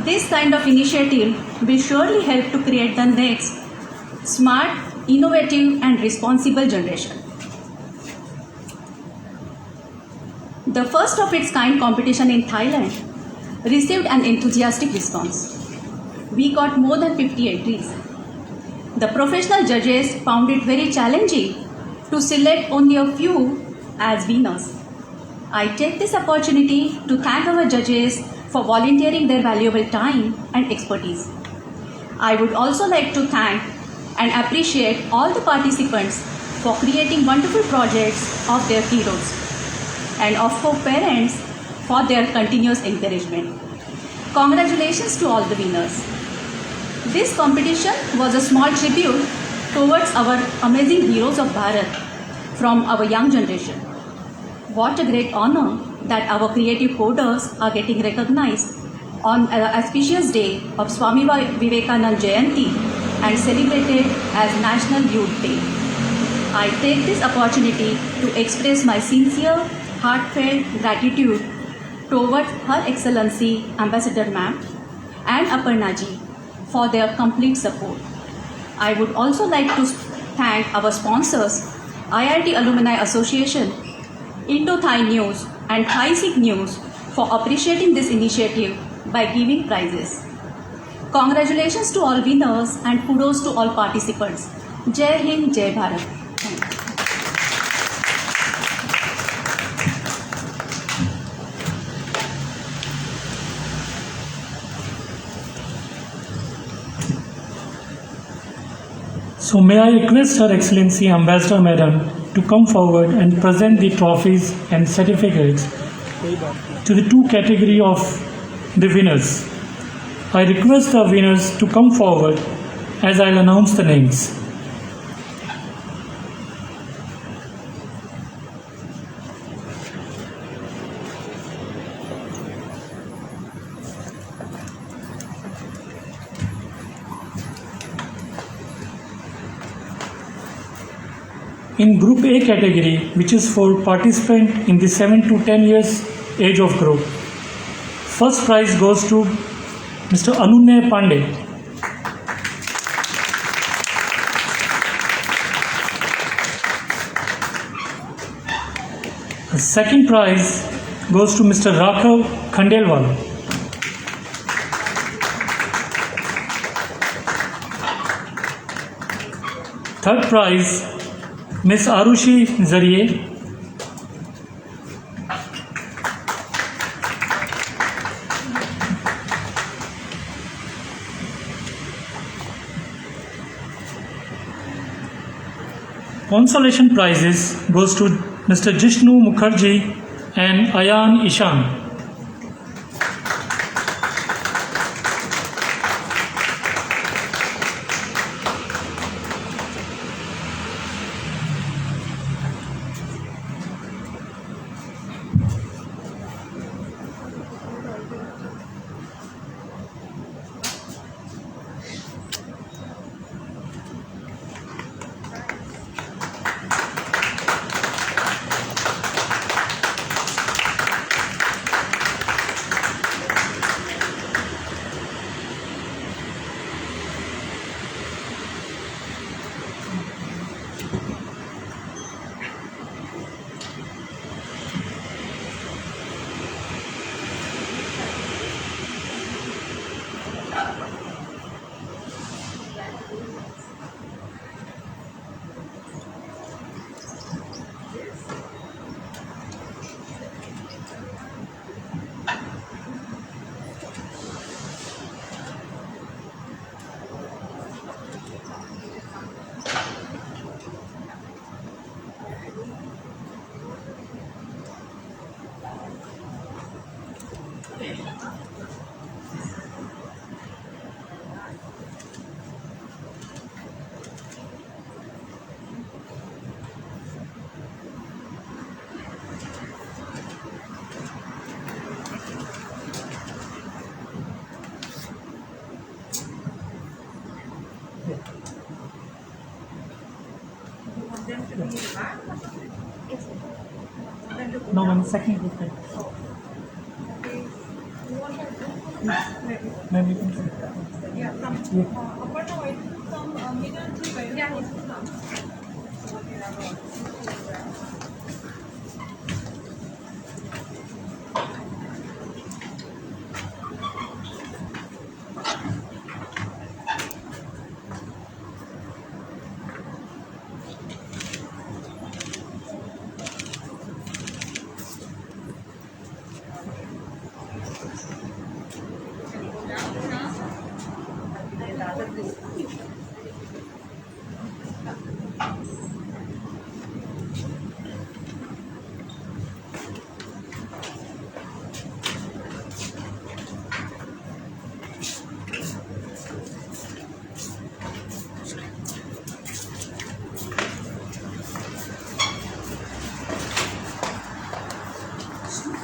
This kind of initiative will surely help to create the next smart, innovative and responsible generation. The first of its kind competition in Thailand received an enthusiastic response. We got more than 50 entries. The professional judges found it very challenging to select only a few as winners. I take this opportunity to thank our judges for volunteering their valuable time and expertise. I would also like to thank and appreciate all the participants for creating wonderful projects of their heroes, and of our parents for their continuous encouragement. Congratulations to all the winners. This competition was a small tribute towards our amazing Heroes of Bharat from our young generation. What a great honor that our creative coders are getting recognized on an auspicious day of Swami Vivekananda Jayanti and celebrated as National Youth Day. I take this opportunity to express my sincere, heartfelt gratitude towards Her Excellency Ambassador Ma'am and Aparna Ji for their complete support. I would also like to thank our sponsors, IIT Alumni Association, Indo Thai News and Thai Sikh News for appreciating this initiative by giving prizes. Congratulations to all winners and kudos to all participants. Jai Hind, Jai Bharat. Thank you. So may I request Her Excellency Ambassador Madam to come forward and present the trophies and certificates to the two categories of the winners. I request the winners to come forward as I'll announce the names. In Group A category, which is for participant in the 7 to 10 years age of group, first prize goes to Mr. Anunay Pandey. The second prize goes to Mr. Rakhav Khandelwal. Third prize Miss Arushi Zariye. Consolation prizes goes to Mr. Jishnu Mukherjee and Ayan Ishan. No, one second. Maybe you can say.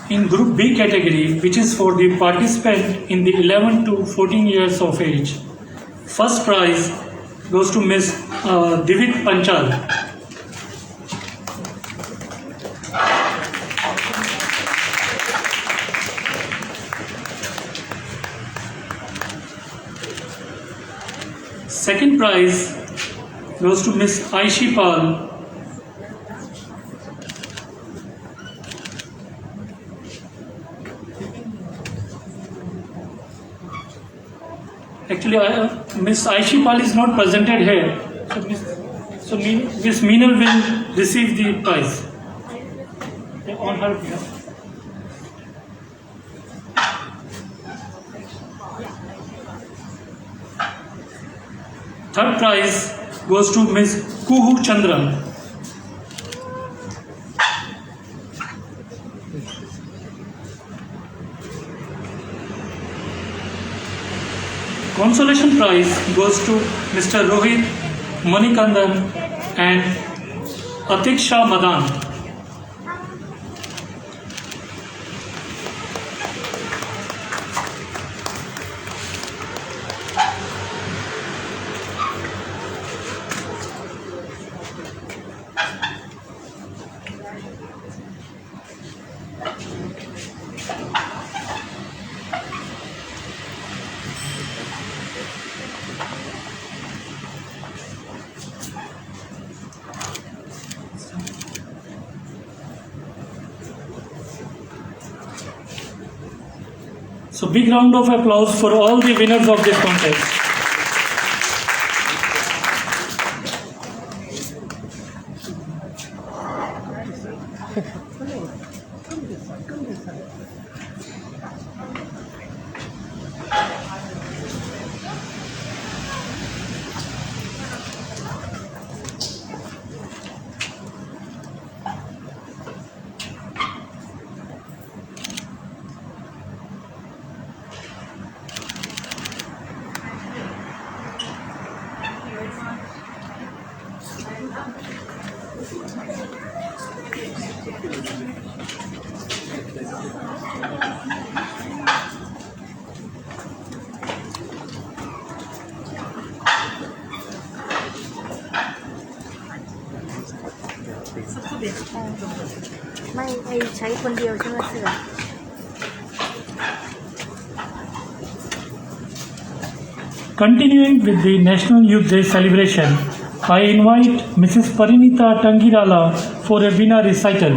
In Group B category, which is for the participant in the 11 to 14 years of age, first prize goes to Miss Divit Panchal. Second prize goes to Miss Aishi Pal. Actually, Miss Aishi Pal is not presented here. So Miss Meenal will receive the prize. On her behalf. Third prize goes to Miss Kuhu Chandran. Consolation prize goes to Mr. Rohit Manikandan and Atiksha Madan. So big round of applause for all the winners of this contest. ไม่ไอใช้คนเดียวใช่ไหมเสือ Continuing with the National Youth Day celebration, I invite Mrs. Parinita Tangirala for a Veena recital.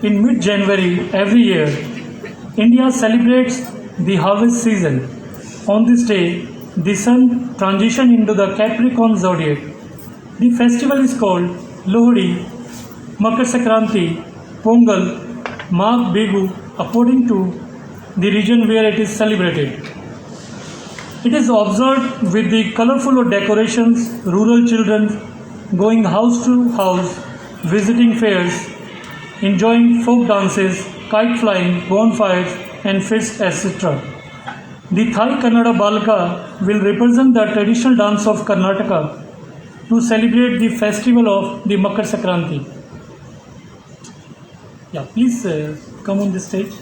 In mid-January every year, India celebrates the harvest season. On this day, the sun transitions into the Capricorn zodiac. The festival is called Lohri, Makar Sankranti, Pongal, Magh Bihu, according to the region where it is celebrated. It is observed with the colorful decorations, rural children going house to house, visiting fairs, enjoying folk dances, kite flying, bonfires, and feasts, etc. The Thai Kannada Balaka will represent the traditional dance of Karnataka to celebrate the festival of the Makar Sankranti. Yeah, please come on the stage.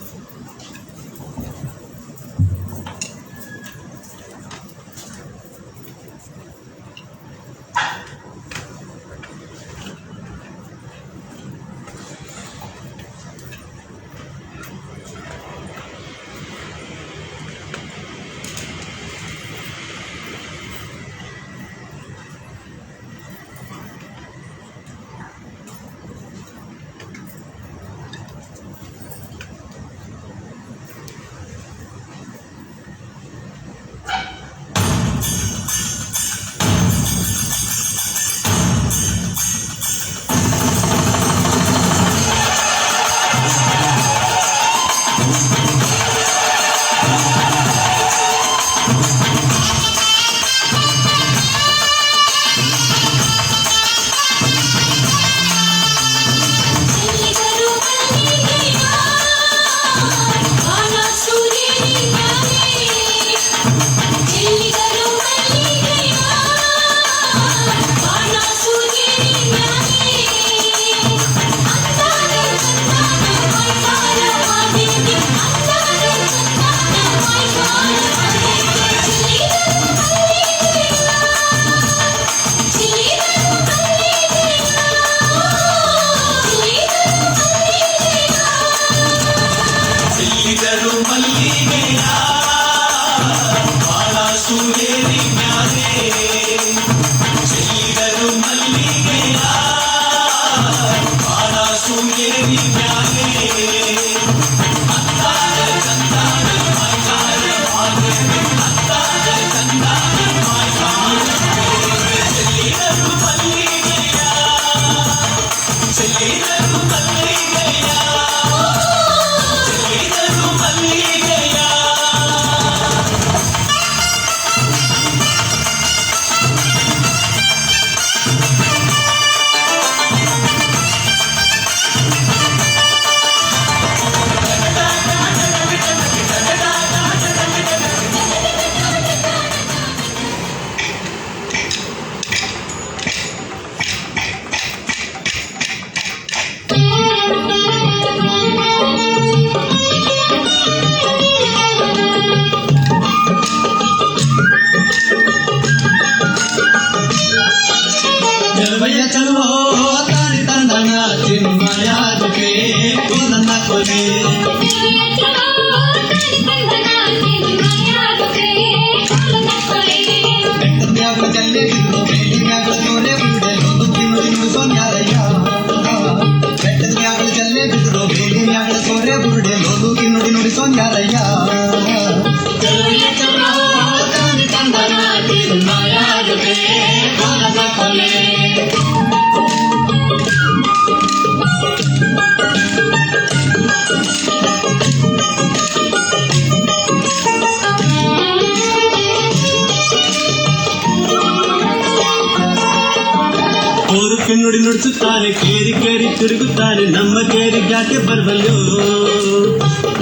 ನುಡಿ ನುಡಿಸುತ್ತಾನೆ ಕೇರಿ ಕೇರಿ ತಿರುಗುತ್ತಾನೆ ನಮ್ಮ ಕೇರಿಗ್ಯಾಕೆ ಬರಬಲ್ಲು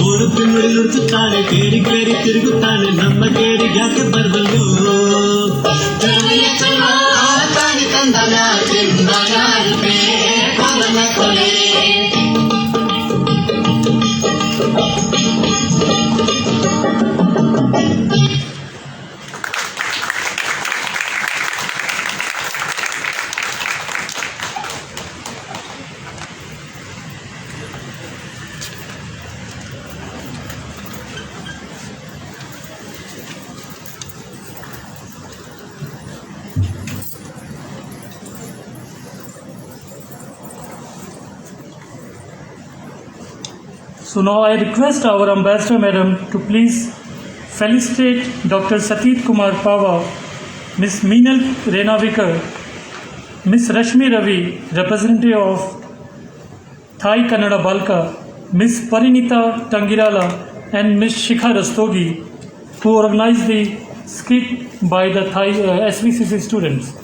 ಊರುಪಿ ನುಡಿ ನುಡಿಸುತ್ತಾನೆ ಕೇರಿ ಕೇರಿ ತಿರುಗುತ್ತಾನೆ ನಮ್ಮ ಕೇರಿಗ್ಯಾಕೆ ಬರಬಲ್ಲು So now I request our Ambassador Madam to please felicitate Dr. Satit Kumar Pava, Ms. Meenal Renavikar, Ms. Rashmi Ravi, representative of Thai Kannada Balka, Ms. Parinita Tangirala and Ms. Shikha Rastogi, who organized the skit by the Thai SVCC students.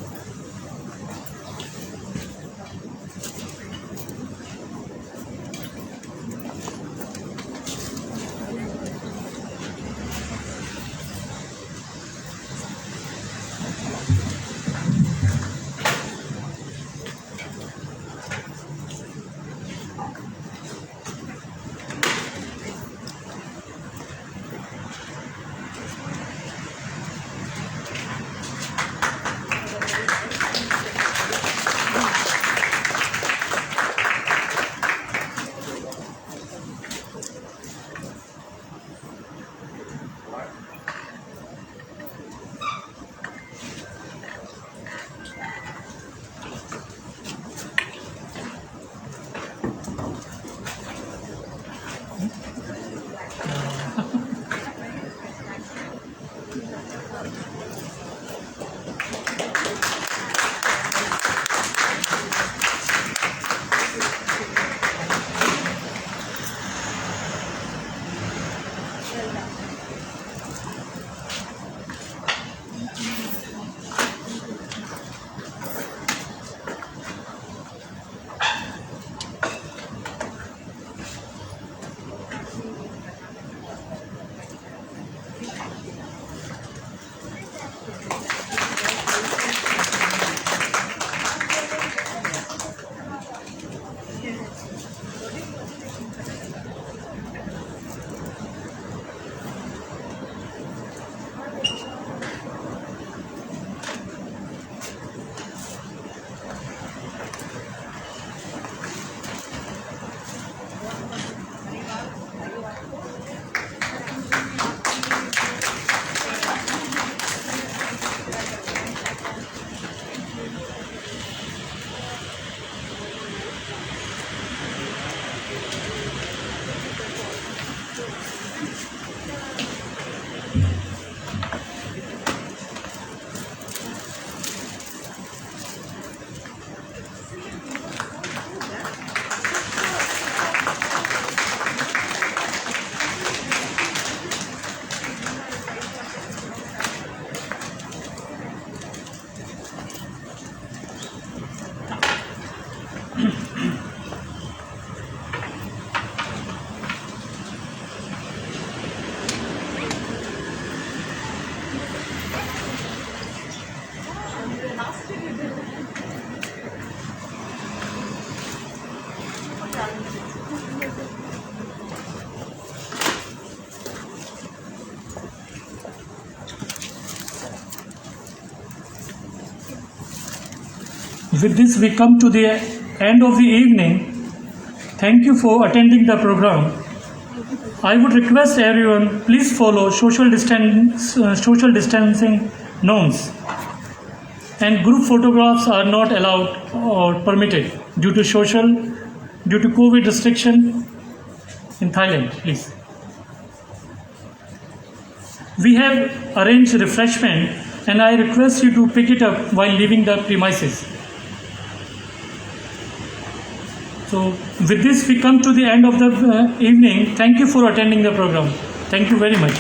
With this, we come to the end of the evening. Thank you for attending the program. I would request everyone, please follow social distancing norms. And group photographs are not allowed or permitted due to COVID restriction in Thailand, please. We have arranged refreshment and I request you to pick it up while leaving the premises. So with this we come to the end of the evening. Thank you for attending the program. Thank you very much.